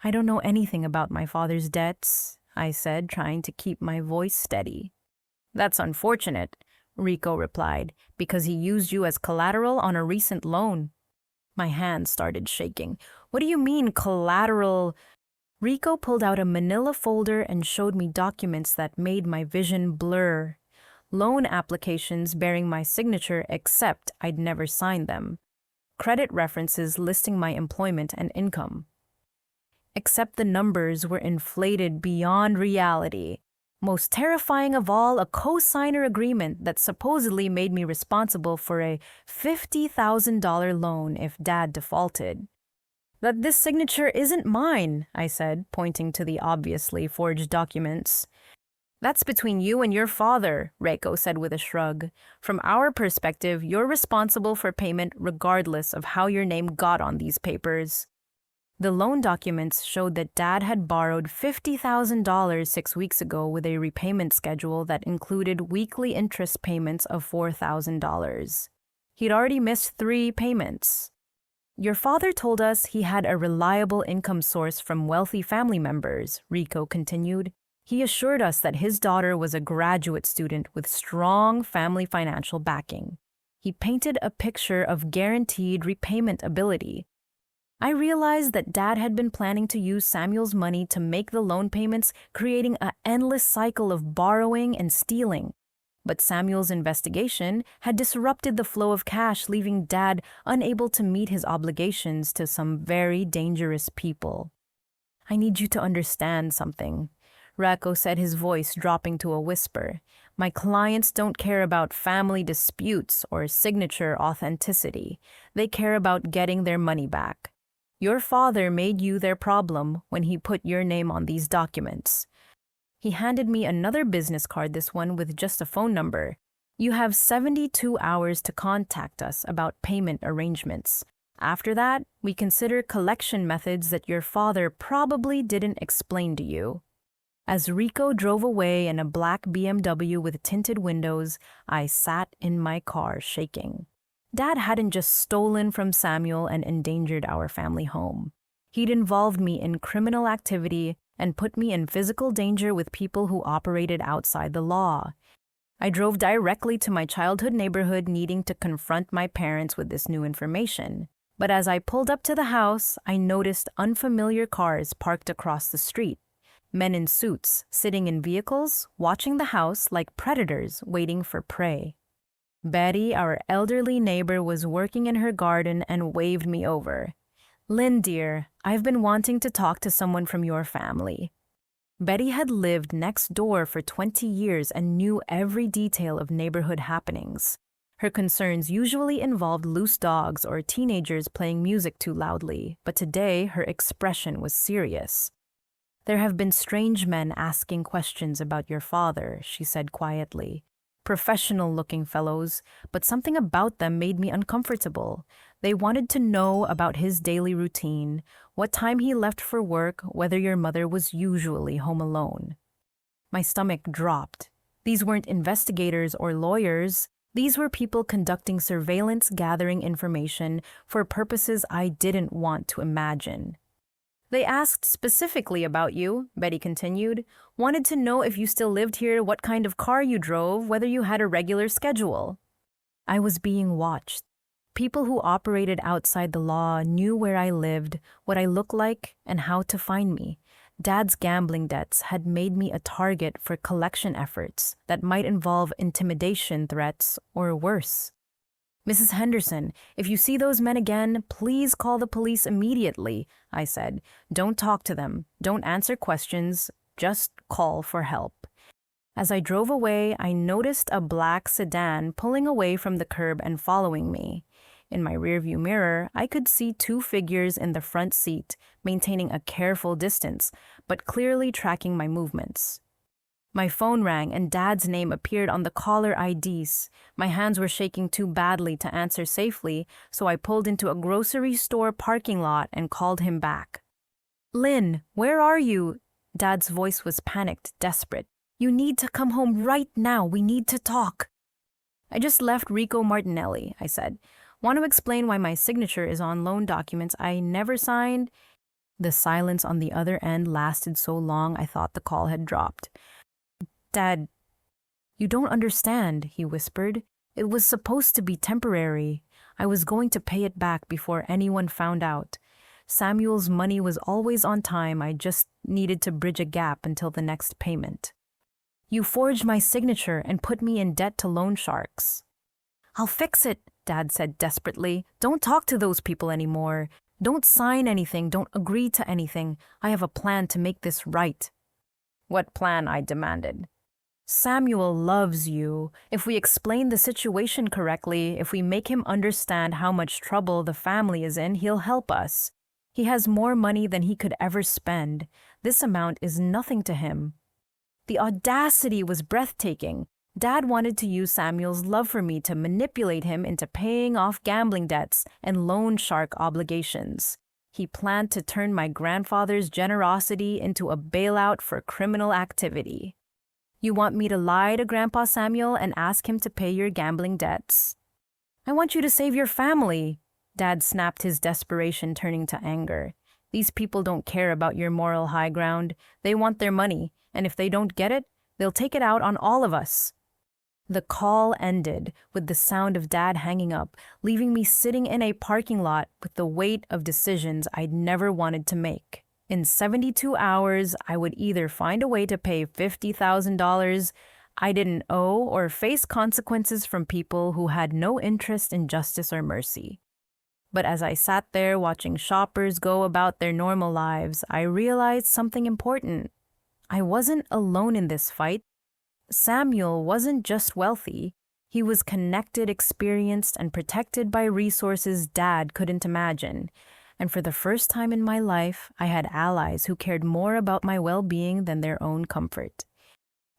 "I don't know anything about my father's debts," I said, trying to keep my voice steady. "That's unfortunate," Rico replied, "because he used you as collateral on a recent loan." My hands started shaking. "What do you mean, collateral?" Rico pulled out a manila folder and showed me documents that made my vision blur. Loan applications bearing my signature, except I'd never signed them. Credit references listing my employment and income. Except the numbers were inflated beyond reality. Most terrifying of all, a co-signer agreement that supposedly made me responsible for a $50,000 loan if Dad defaulted. "That this signature isn't mine," I said, pointing to the obviously forged documents. "That's between you and your father," Reiko said with a shrug. "From our perspective, you're responsible for payment regardless of how your name got on these papers." The loan documents showed that Dad had borrowed $50,000 6 weeks ago with a repayment schedule that included weekly interest payments of $4,000. He'd already missed 3 payments. "Your father told us he had a reliable income source from wealthy family members," Rico continued. "He assured us that his daughter was a graduate student with strong family financial backing. He painted a picture of guaranteed repayment ability." I realized that Dad had been planning to use Samuel's money to make the loan payments, creating an endless cycle of borrowing and stealing. But Samuel's investigation had disrupted the flow of cash, leaving Dad unable to meet his obligations to some very dangerous people. "I need you to understand something," Racco said, his voice dropping to a whisper. "My clients don't care about family disputes or signature authenticity. They care about getting their money back. Your father made you their problem when he put your name on these documents." He handed me another business card, this one with just a phone number. "You have 72 hours to contact us about payment arrangements. After that, we consider collection methods that your father probably didn't explain to you." As Rico drove away in a black BMW with tinted windows, I sat in my car shaking. Dad hadn't just stolen from Samuel and endangered our family home. He'd involved me in criminal activity and put me in physical danger with people who operated outside the law. I drove directly to my childhood neighborhood, needing to confront my parents with this new information. But as I pulled up to the house, I noticed unfamiliar cars parked across the street. Men in suits sitting in vehicles, watching the house like predators waiting for prey. Betty, our elderly neighbor, was working in her garden and waved me over. "Lynn, dear, I've been wanting to talk to someone from your family." Betty had lived next door for 20 years and knew every detail of neighborhood happenings. Her concerns usually involved loose dogs or teenagers playing music too loudly, but today her expression was serious. "There have been strange men asking questions about your father," she said quietly. "Professional-looking fellows, but something about them made me uncomfortable. They wanted to know about his daily routine, what time he left for work, whether your mother was usually home alone." My stomach dropped. These weren't investigators or lawyers. These were people conducting surveillance, gathering information for purposes I didn't want to imagine. They asked specifically about you, Betty continued. Wanted to know if you still lived here, what kind of car you drove, whether you had a regular schedule. I was being watched. People who operated outside the law knew where I lived, what I looked like, and how to find me. Dad's gambling debts had made me a target for collection efforts that might involve intimidation threats or worse. Mrs. Henderson, if you see those men again, please call the police immediately, I said. Don't talk to them. Don't answer questions. Just call for help. As I drove away, I noticed a black sedan pulling away from the curb and following me. In my rearview mirror, I could see two figures in the front seat, maintaining a careful distance, but clearly tracking my movements. My phone rang and Dad's name appeared on the caller IDs. My hands were shaking too badly to answer safely, so I pulled into a grocery store parking lot and called him back. Lynn, where are you? Dad's voice was panicked, desperate. You need to come home right now. We need to talk. I just left Rico Martinelli, I said. Want to explain why my signature is on loan documents I never signed? The silence on the other end lasted so long I thought the call had dropped. Dad, you don't understand, he whispered. It was supposed to be temporary. I was going to pay it back before anyone found out. Samuel's money was always on time. I just needed to bridge a gap until the next payment. You forged my signature and put me in debt to loan sharks. I'll fix it, Dad said desperately. Don't talk to those people anymore. Don't sign anything. Don't agree to anything. I have a plan to make this right. What plan? I demanded. Samuel loves you. If we explain the situation correctly, if we make him understand how much trouble the family is in, he'll help us. He has more money than he could ever spend. This amount is nothing to him. The audacity was breathtaking. Dad wanted to use Samuel's love for me to manipulate him into paying off gambling debts and loan shark obligations. He planned to turn my grandfather's generosity into a bailout for criminal activity. You want me to lie to Grandpa Samuel and ask him to pay your gambling debts? I want you to save your family. Dad snapped, his desperation turning to anger. These people don't care about your moral high ground. They want their money, and if they don't get it, they'll take it out on all of us. The call ended with the sound of Dad hanging up, leaving me sitting in a parking lot with the weight of decisions I'd never wanted to make. In 72 hours, I would either find a way to pay $50,000 I didn't owe or face consequences from people who had no interest in justice or mercy. But as I sat there watching shoppers go about their normal lives, I realized something important. I wasn't alone in this fight. Samuel wasn't just wealthy. He was connected, experienced, and protected by resources Dad couldn't imagine. And for the first time in my life, I had allies who cared more about my well-being than their own comfort.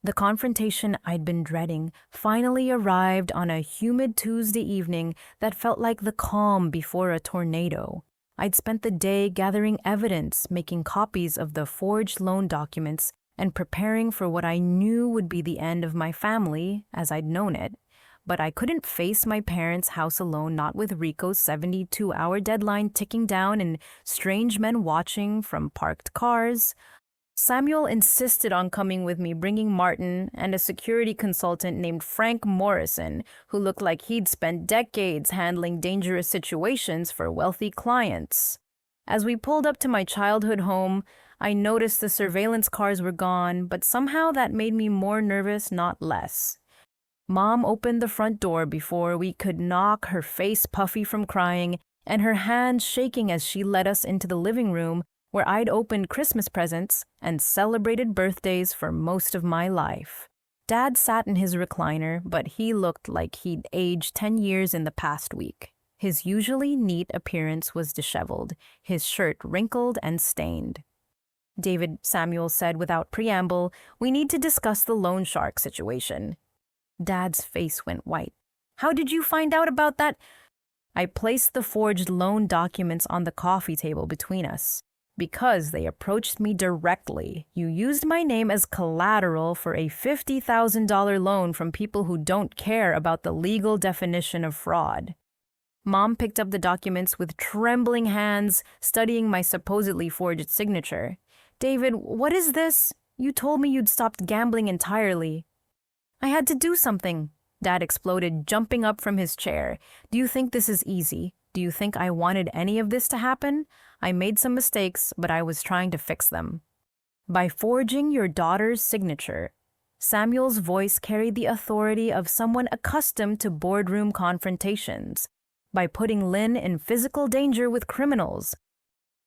The confrontation I'd been dreading finally arrived on a humid Tuesday evening that felt like the calm before a tornado. I'd spent the day gathering evidence, making copies of the forged loan documents, and preparing for what I knew would be the end of my family as I'd known it. But I couldn't face my parents' house alone, not with Rico's 72-hour deadline ticking down and strange men watching from parked cars. Samuel insisted on coming with me, bringing Martin and a security consultant named Frank Morrison, who looked like he'd spent decades handling dangerous situations for wealthy clients. As we pulled up to my childhood home, I noticed the surveillance cars were gone, but somehow that made me more nervous, not less. Mom opened the front door before we could knock, her face puffy from crying, and her hands shaking as she led us into the living room where I'd opened Christmas presents and celebrated birthdays for most of my life. Dad sat in his recliner, but he looked like he'd aged 10 years in the past week. His usually neat appearance was disheveled, his shirt wrinkled and stained. David, Samuel said without preamble, we need to discuss the loan shark situation. Dad's face went white. How did you find out about that? I placed the forged loan documents on the coffee table between us. Because they approached me directly. You used my name as collateral for a $50,000 loan from people who don't care about the legal definition of fraud. Mom picked up the documents with trembling hands, studying my supposedly forged signature. David, what is this? You told me you'd stopped gambling entirely. I had to do something, Dad exploded, jumping up from his chair. Do you think this is easy? Do you think I wanted any of this to happen? I made some mistakes, but I was trying to fix them. By forging your daughter's signature, Samuel's voice carried the authority of someone accustomed to boardroom confrontations. By putting Lynn in physical danger with criminals.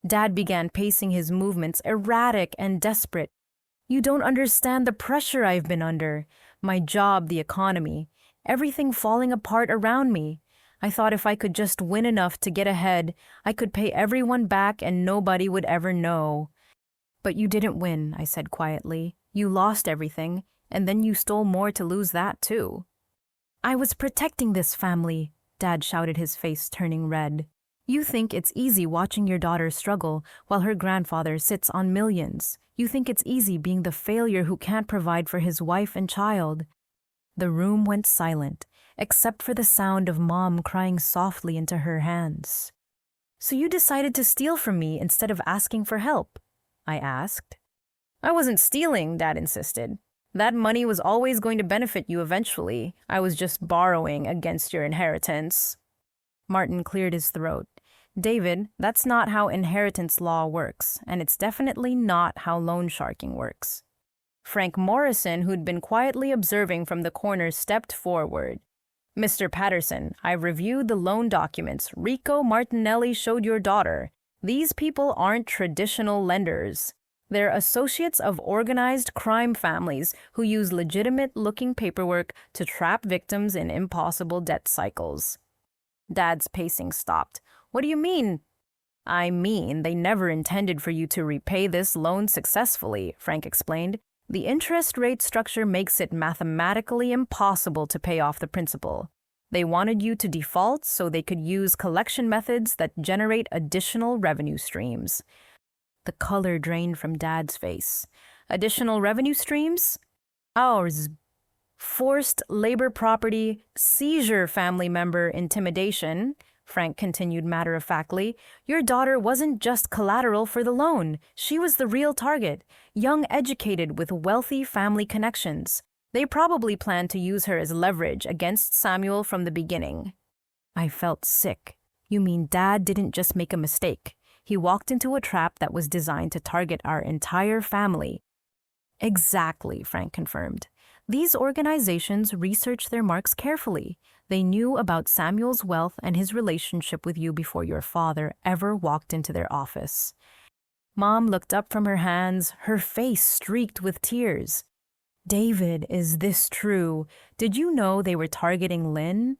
Dad began pacing his movements, erratic and desperate. You don't understand the pressure I've been under. My job, the economy, everything falling apart around me. I thought if I could just win enough to get ahead, I could pay everyone back and nobody would ever know. But you didn't win, I said quietly. You lost everything, and then you stole more to lose that too. I was protecting this family, Dad shouted, his face turning red. You think it's easy watching your daughter struggle while her grandfather sits on millions. You think it's easy being the failure who can't provide for his wife and child. The room went silent, except for the sound of Mom crying softly into her hands. So you decided to steal from me instead of asking for help? I asked. I wasn't stealing, Dad insisted. That money was always going to benefit you eventually. I was just borrowing against your inheritance. Martin cleared his throat. David, that's not how inheritance law works, and it's definitely not how loan sharking works. Frank Morrison, who'd been quietly observing from the corner, stepped forward. Mr. Patterson, I've reviewed the loan documents Rico Martinelli showed your daughter. These people aren't traditional lenders. They're associates of organized crime families who use legitimate-looking paperwork to trap victims in impossible debt cycles. Dad's pacing stopped. What do you mean? I mean, they never intended for you to repay this loan successfully, Frank explained. The interest rate structure makes it mathematically impossible to pay off the principal. They wanted you to default so they could use collection methods that generate additional revenue streams. The color drained from Dad's face. Additional revenue streams? Ours. Forced labor property, seizure family member intimidation, Frank continued matter-of-factly. Your daughter wasn't just collateral for the loan. She was the real target, young, educated, with wealthy family connections. They probably planned to use her as leverage against Samuel from the beginning. I felt sick. You mean Dad didn't just make a mistake? He walked into a trap that was designed to target our entire family. Exactly, Frank confirmed. These organizations researched their marks carefully. They knew about Samuel's wealth and his relationship with you before your father ever walked into their office. Mom looked up from her hands, her face streaked with tears. David, is this true? Did you know they were targeting Lynn?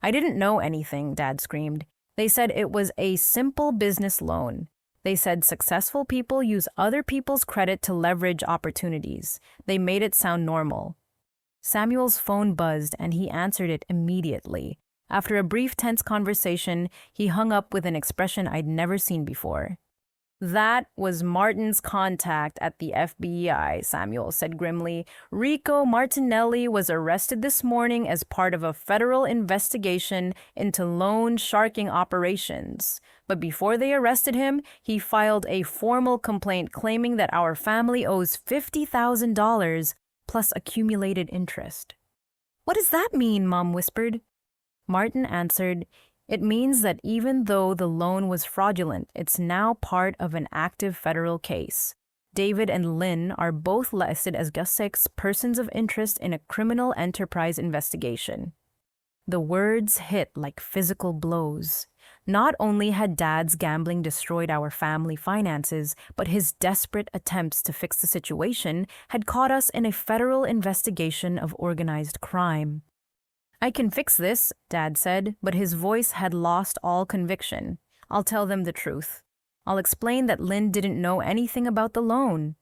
I didn't know anything, Dad screamed. They said it was a simple business loan. They said successful people use other people's credit to leverage opportunities. They made it sound normal. Samuel's phone buzzed and he answered it immediately. After a brief tense conversation, he hung up with an expression I'd never seen before. That was Martin's contact at the FBI, Samuel said grimly. Rico Martinelli was arrested this morning as part of a federal investigation into loan sharking operations. But before they arrested him, he filed a formal complaint claiming that our family owes $50,000 plus accumulated interest. What does that mean? Mom whispered. Martin answered, it means that even though the loan was fraudulent, it's now part of an active federal case. David and Lynn are both listed as just 6 persons of interest in a criminal enterprise investigation. The words hit like physical blows. Not only had Dad's gambling destroyed our family finances, but his desperate attempts to fix the situation had caught us in a federal investigation of organized crime. I can fix this, Dad said, but his voice had lost all conviction. I'll tell them the truth. I'll explain that Lynn didn't know anything about the loan.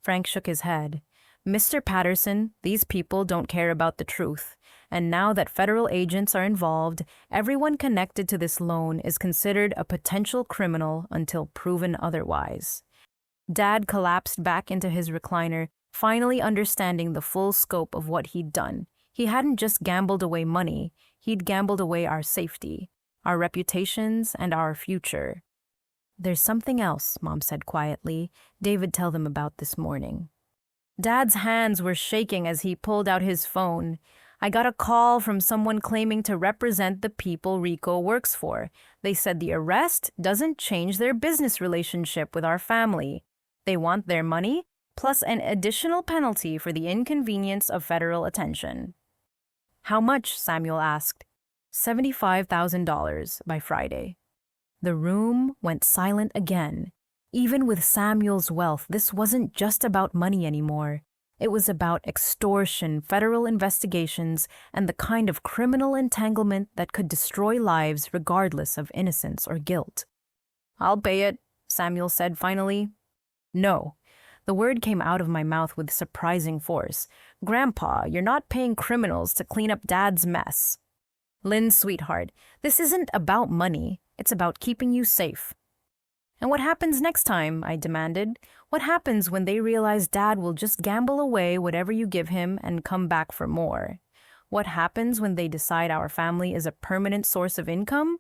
Frank shook his head. Mr. Patterson, these people don't care about the truth. And now that federal agents are involved, everyone connected to this loan is considered a potential criminal until proven otherwise. Dad collapsed back into his recliner, finally understanding the full scope of what he'd done. He hadn't just gambled away money, he'd gambled away our safety. our reputations, and our future. There's something else, Mom said quietly. David tell them about this morning. Dad's hands were shaking as he pulled out his phone. I got a call from someone claiming to represent the people Rico works for. They said the arrest doesn't change their business relationship with our family. They want their money, plus an additional penalty for the inconvenience of federal attention. How much? Samuel asked. $75,000 by Friday. The room went silent again. Even with Samuel's wealth, this wasn't just about money anymore. It was about extortion, federal investigations, and the kind of criminal entanglement that could destroy lives regardless of innocence or guilt. I'll pay it, Samuel said finally. No. The word came out of my mouth with surprising force. Grandpa, you're not paying criminals to clean up Dad's mess. Lynn, sweetheart, this isn't about money. It's about keeping you safe. And what happens next time? I demanded. What happens when they realize Dad will just gamble away whatever you give him and come back for more? What happens when they decide our family is a permanent source of income?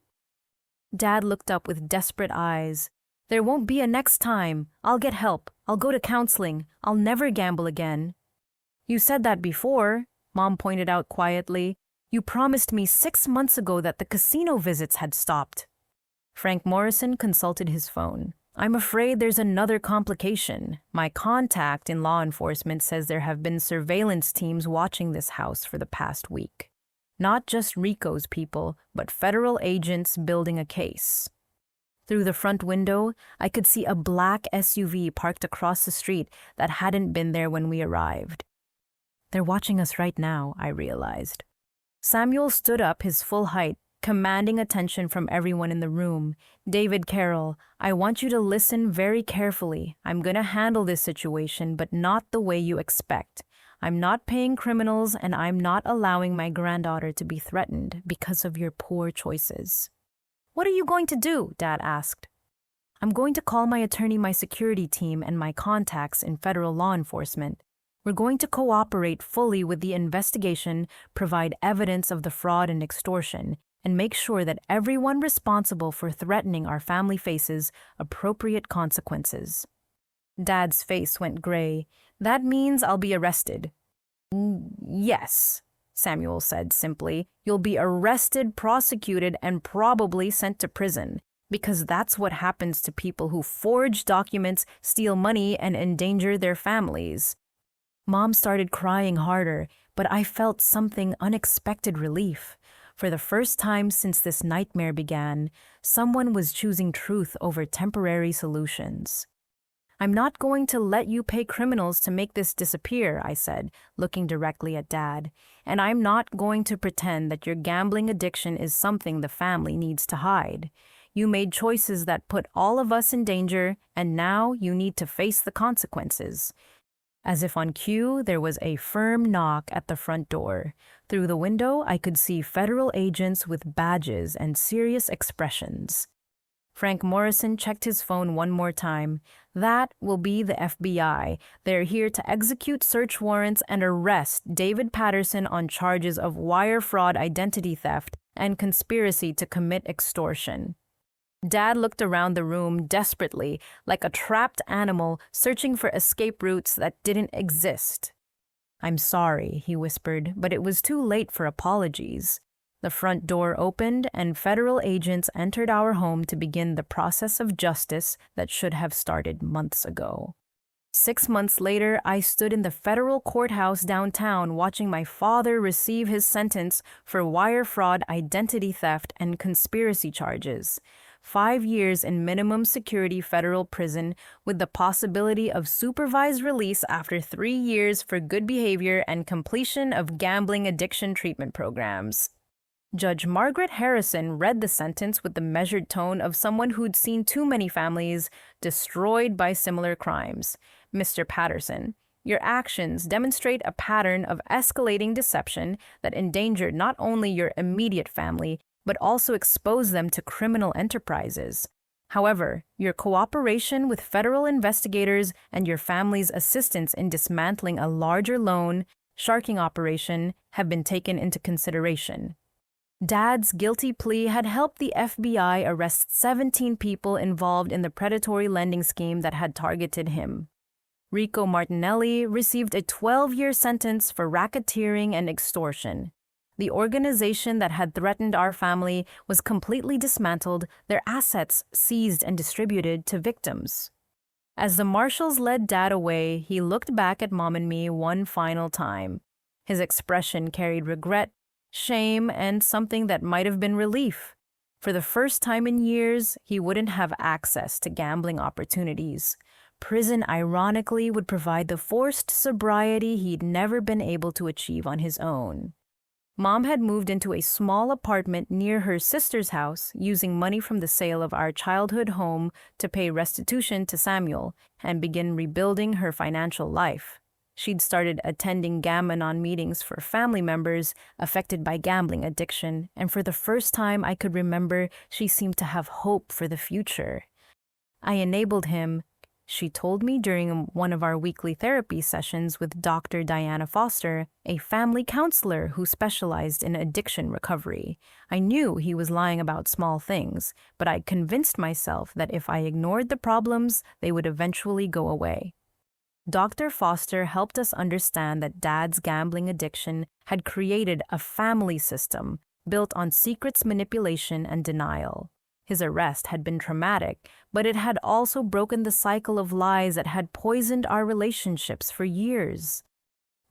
Dad looked up with desperate eyes. There won't be a next time. I'll get help. I'll go to counseling. I'll never gamble again. You said that before, Mom pointed out quietly. You promised me 6 months ago that the casino visits had stopped. Frank Morrison consulted his phone. I'm afraid there's another complication. My contact in law enforcement says there have been surveillance teams watching this house for the past week. Not just Rico's people, but federal agents building a case. Through the front window, I could see a black SUV parked across the street that hadn't been there when we arrived. They're watching us right now, I realized. Samuel stood up his full height, commanding attention from everyone in the room. David, Carroll, I want you to listen very carefully. I'm going to handle this situation, but not the way you expect. I'm not paying criminals, and I'm not allowing my granddaughter to be threatened because of your poor choices. What are you going to do? Dad asked. I'm going to call my attorney, my security team, and my contacts in federal law enforcement. We're going to cooperate fully with the investigation, provide evidence of the fraud and extortion, and make sure that everyone responsible for threatening our family faces appropriate consequences. Dad's face went gray. That means I'll be arrested. Yes, Samuel said simply. You'll be arrested, prosecuted, and probably sent to prison, because that's what happens to people who forge documents, steal money, and endanger their families. Mom started crying harder, but I felt something unexpected relief. For the first time since this nightmare began, someone was choosing truth over temporary solutions. I'm not going to let you pay criminals to make this disappear, I said, looking directly at Dad. And I'm not going to pretend that your gambling addiction is something the family needs to hide. You made choices that put all of us in danger, and now you need to face the consequences. As if on cue, there was a firm knock at the front door. Through the window, I could see federal agents with badges and serious expressions. Frank Morrison checked his phone one more time. That will be the FBI. They're here to execute search warrants and arrest David Patterson on charges of wire fraud, identity theft, and conspiracy to commit extortion. Dad looked around the room desperately, like a trapped animal searching for escape routes that didn't exist. I'm sorry, he whispered, but it was too late for apologies. The front door opened, and federal agents entered our home to begin the process of justice that should have started months ago. 6 months later, I stood in the federal courthouse downtown watching my father receive his sentence for wire fraud, identity theft, and conspiracy charges. 5 years in minimum security federal prison with the possibility of supervised release after 3 years for good behavior and completion of gambling addiction treatment programs. Judge Margaret Harrison read the sentence with the measured tone of someone who'd seen too many families destroyed by similar crimes. Mr. Patterson, your actions demonstrate a pattern of escalating deception that endangered not only your immediate family, but also expose them to criminal enterprises. However, your cooperation with federal investigators and your family's assistance in dismantling a larger loan sharking operation have been taken into consideration. Dad's guilty plea had helped the FBI arrest 17 people involved in the predatory lending scheme that had targeted him. Rico Martinelli received a 12-year sentence for racketeering and extortion. The organization that had threatened our family was completely dismantled, their assets seized and distributed to victims. As the marshals led Dad away, he looked back at Mom and me one final time. His expression carried regret, shame, and something that might have been relief. For the first time in years, he wouldn't have access to gambling opportunities. Prison, ironically, would provide the forced sobriety he'd never been able to achieve on his own. Mom had moved into a small apartment near her sister's house, using money from the sale of our childhood home to pay restitution to Samuel and begin rebuilding her financial life. She'd started attending Gam-Anon meetings for family members affected by gambling addiction, and for the first time I could remember, she seemed to have hope for the future. I enabled him, she told me during one of our weekly therapy sessions with Dr. Diana Foster, a family counselor who specialized in addiction recovery. I knew he was lying about small things, but I convinced myself that if I ignored the problems, they would eventually go away. Dr. Foster helped us understand that Dad's gambling addiction had created a family system built on secrets, manipulation, and denial. His arrest had been traumatic, but it had also broken the cycle of lies that had poisoned our relationships for years.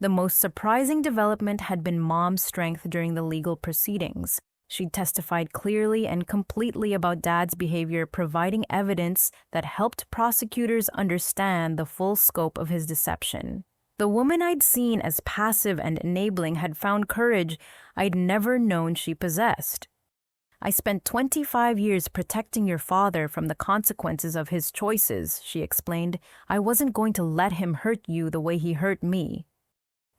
The most surprising development had been Mom's strength during the legal proceedings. She testified clearly and completely about Dad's behavior, providing evidence that helped prosecutors understand the full scope of his deception. The woman I'd seen as passive and enabling had found courage I'd never known she possessed. "I spent 25 years protecting your father from the consequences of his choices," she explained. "I wasn't going to let him hurt you the way he hurt me."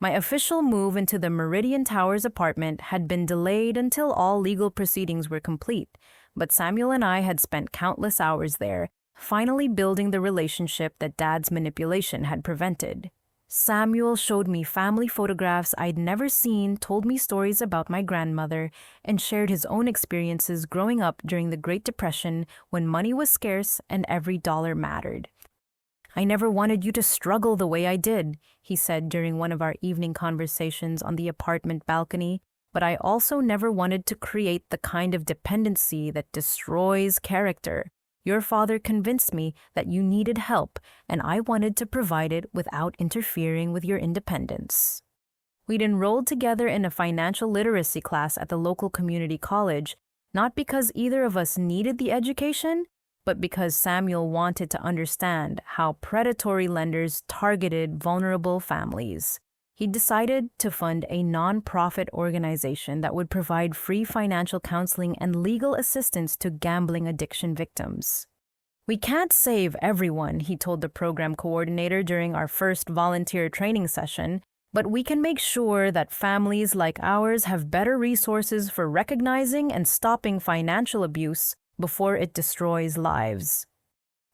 My official move into the Meridian Towers apartment had been delayed until all legal proceedings were complete, but Samuel and I had spent countless hours there, finally building the relationship that Dad's manipulation had prevented. Samuel showed me family photographs I'd never seen, told me stories about my grandmother, and shared his own experiences growing up during the Great Depression when money was scarce and every dollar mattered. "I never wanted you to struggle the way I did," he said during one of our evening conversations on the apartment balcony, "but I also never wanted to create the kind of dependency that destroys character. Your father convinced me that you needed help, and I wanted to provide it without interfering with your independence." We'd enrolled together in a financial literacy class at the local community college, not because either of us needed the education, but because Samuel wanted to understand how predatory lenders targeted vulnerable families. He decided to fund a non-profit organization that would provide free financial counseling and legal assistance to gambling addiction victims. "We can't save everyone," he told the program coordinator during our first volunteer training session, "but we can make sure that families like ours have better resources for recognizing and stopping financial abuse before it destroys lives."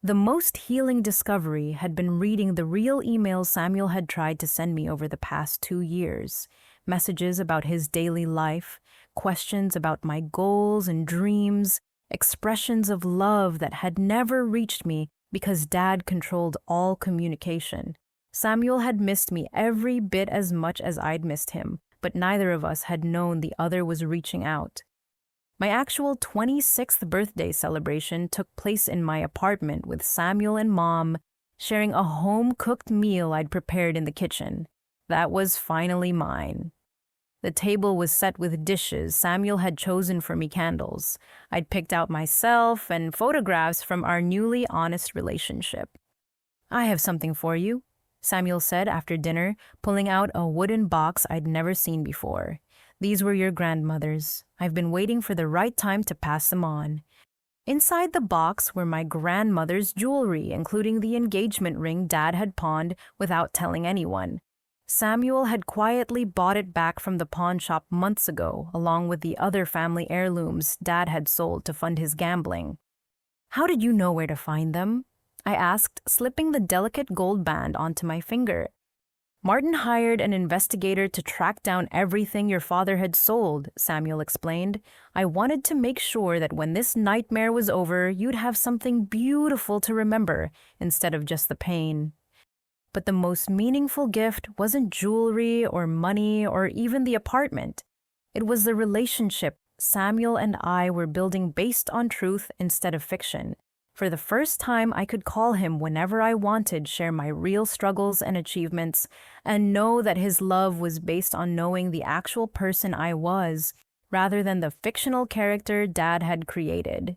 The most healing discovery had been reading the real emails Samuel had tried to send me over the past 2 years. Messages about his daily life, questions about my goals and dreams, expressions of love that had never reached me because Dad controlled all communication. Samuel had missed me every bit as much as I'd missed him, but neither of us had known the other was reaching out. My actual 26th birthday celebration took place in my apartment with Samuel and Mom, sharing a home-cooked meal I'd prepared in the kitchen. That was finally mine. The table was set with dishes Samuel had chosen for me, candles I'd picked out myself, and photographs from our newly honest relationship. "I have something for you," Samuel said after dinner, pulling out a wooden box I'd never seen before. "These were your grandmother's. I've been waiting for the right time to pass them on." Inside the box were my grandmother's jewelry, including the engagement ring Dad had pawned without telling anyone. Samuel had quietly bought it back from the pawn shop months ago, along with the other family heirlooms Dad had sold to fund his gambling. "How did you know where to find them?" I asked, slipping the delicate gold band onto my finger. Martin hired an investigator to track down everything your father had sold, Samuel explained. I wanted to make sure that when this nightmare was over, you'd have something beautiful to remember instead of just the pain. But the most meaningful gift wasn't jewelry or money or even the apartment. It was the relationship Samuel and I were building based on truth instead of fiction. For the first time, I could call him whenever I wanted, share my real struggles and achievements, and know that his love was based on knowing the actual person I was, rather than the fictional character Dad had created.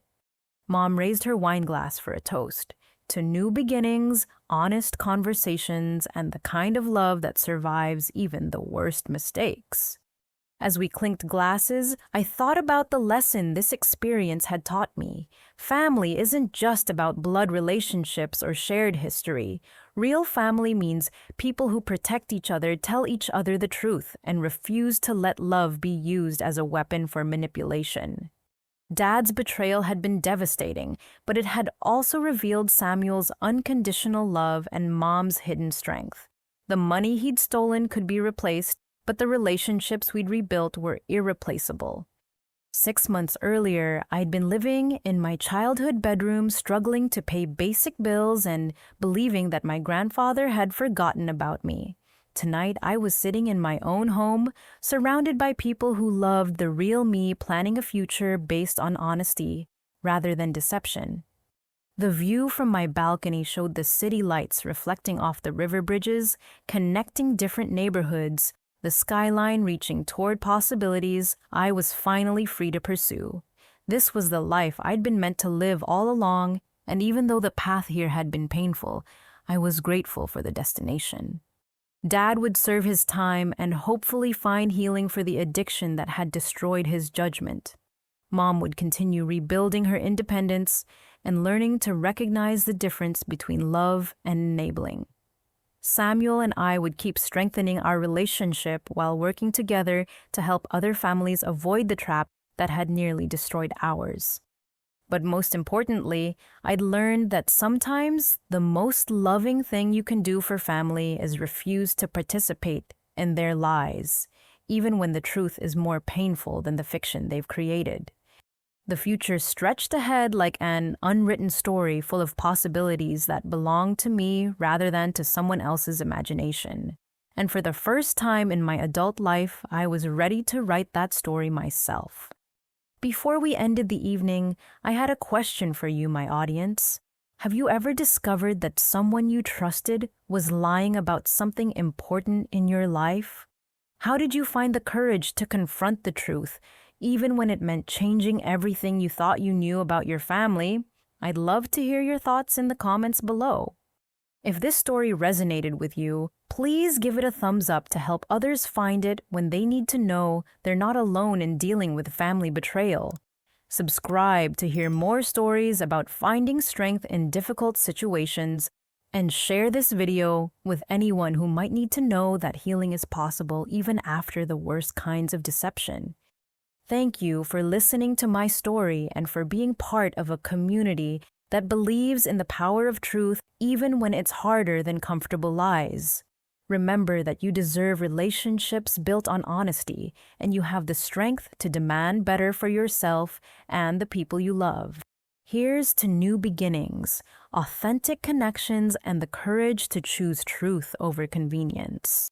Mom raised her wine glass for a toast to new beginnings, honest conversations, and the kind of love that survives even the worst mistakes. As we clinked glasses, I thought about the lesson this experience had taught me. Family isn't just about blood relationships or shared history. Real family means people who protect each other, tell each other the truth, and refuse to let love be used as a weapon for manipulation. Dad's betrayal had been devastating, but it had also revealed Samuel's unconditional love and Mom's hidden strength. The money he'd stolen could be replaced, but the relationships we'd rebuilt were irreplaceable. 6 months earlier, I'd been living in my childhood bedroom, struggling to pay basic bills and believing that my grandfather had forgotten about me. Tonight, I was sitting in my own home, surrounded by people who loved the real me, planning a future based on honesty rather than deception. The view from my balcony showed the city lights reflecting off the river bridges, connecting different neighborhoods, the skyline reaching toward possibilities I was finally free to pursue. This was the life I'd been meant to live all along, and even though the path here had been painful, I was grateful for the destination. Dad would serve his time and hopefully find healing for the addiction that had destroyed his judgment. Mom would continue rebuilding her independence and learning to recognize the difference between love and enabling. Samuel and I would keep strengthening our relationship while working together to help other families avoid the trap that had nearly destroyed ours. But most importantly, I'd learned that sometimes the most loving thing you can do for family is refuse to participate in their lies, even when the truth is more painful than the fiction they've created. The future stretched ahead like an unwritten story full of possibilities that belonged to me rather than to someone else's imagination. And for the first time in my adult life, I was ready to write that story myself. Before we ended the evening, I had a question for you, my audience. Have you ever discovered that someone you trusted was lying about something important in your life? How did you find the courage to confront the truth, even when it meant changing everything you thought you knew about your family? I'd love to hear your thoughts in the comments below. If this story resonated with you, please give it a thumbs up to help others find it when they need to know they're not alone in dealing with family betrayal. Subscribe to hear more stories about finding strength in difficult situations, and share this video with anyone who might need to know that healing is possible even after the worst kinds of deception. Thank you for listening to my story and for being part of a community that believes in the power of truth even when it's harder than comfortable lies. Remember that you deserve relationships built on honesty, and you have the strength to demand better for yourself and the people you love. Here's to new beginnings, authentic connections, and the courage to choose truth over convenience.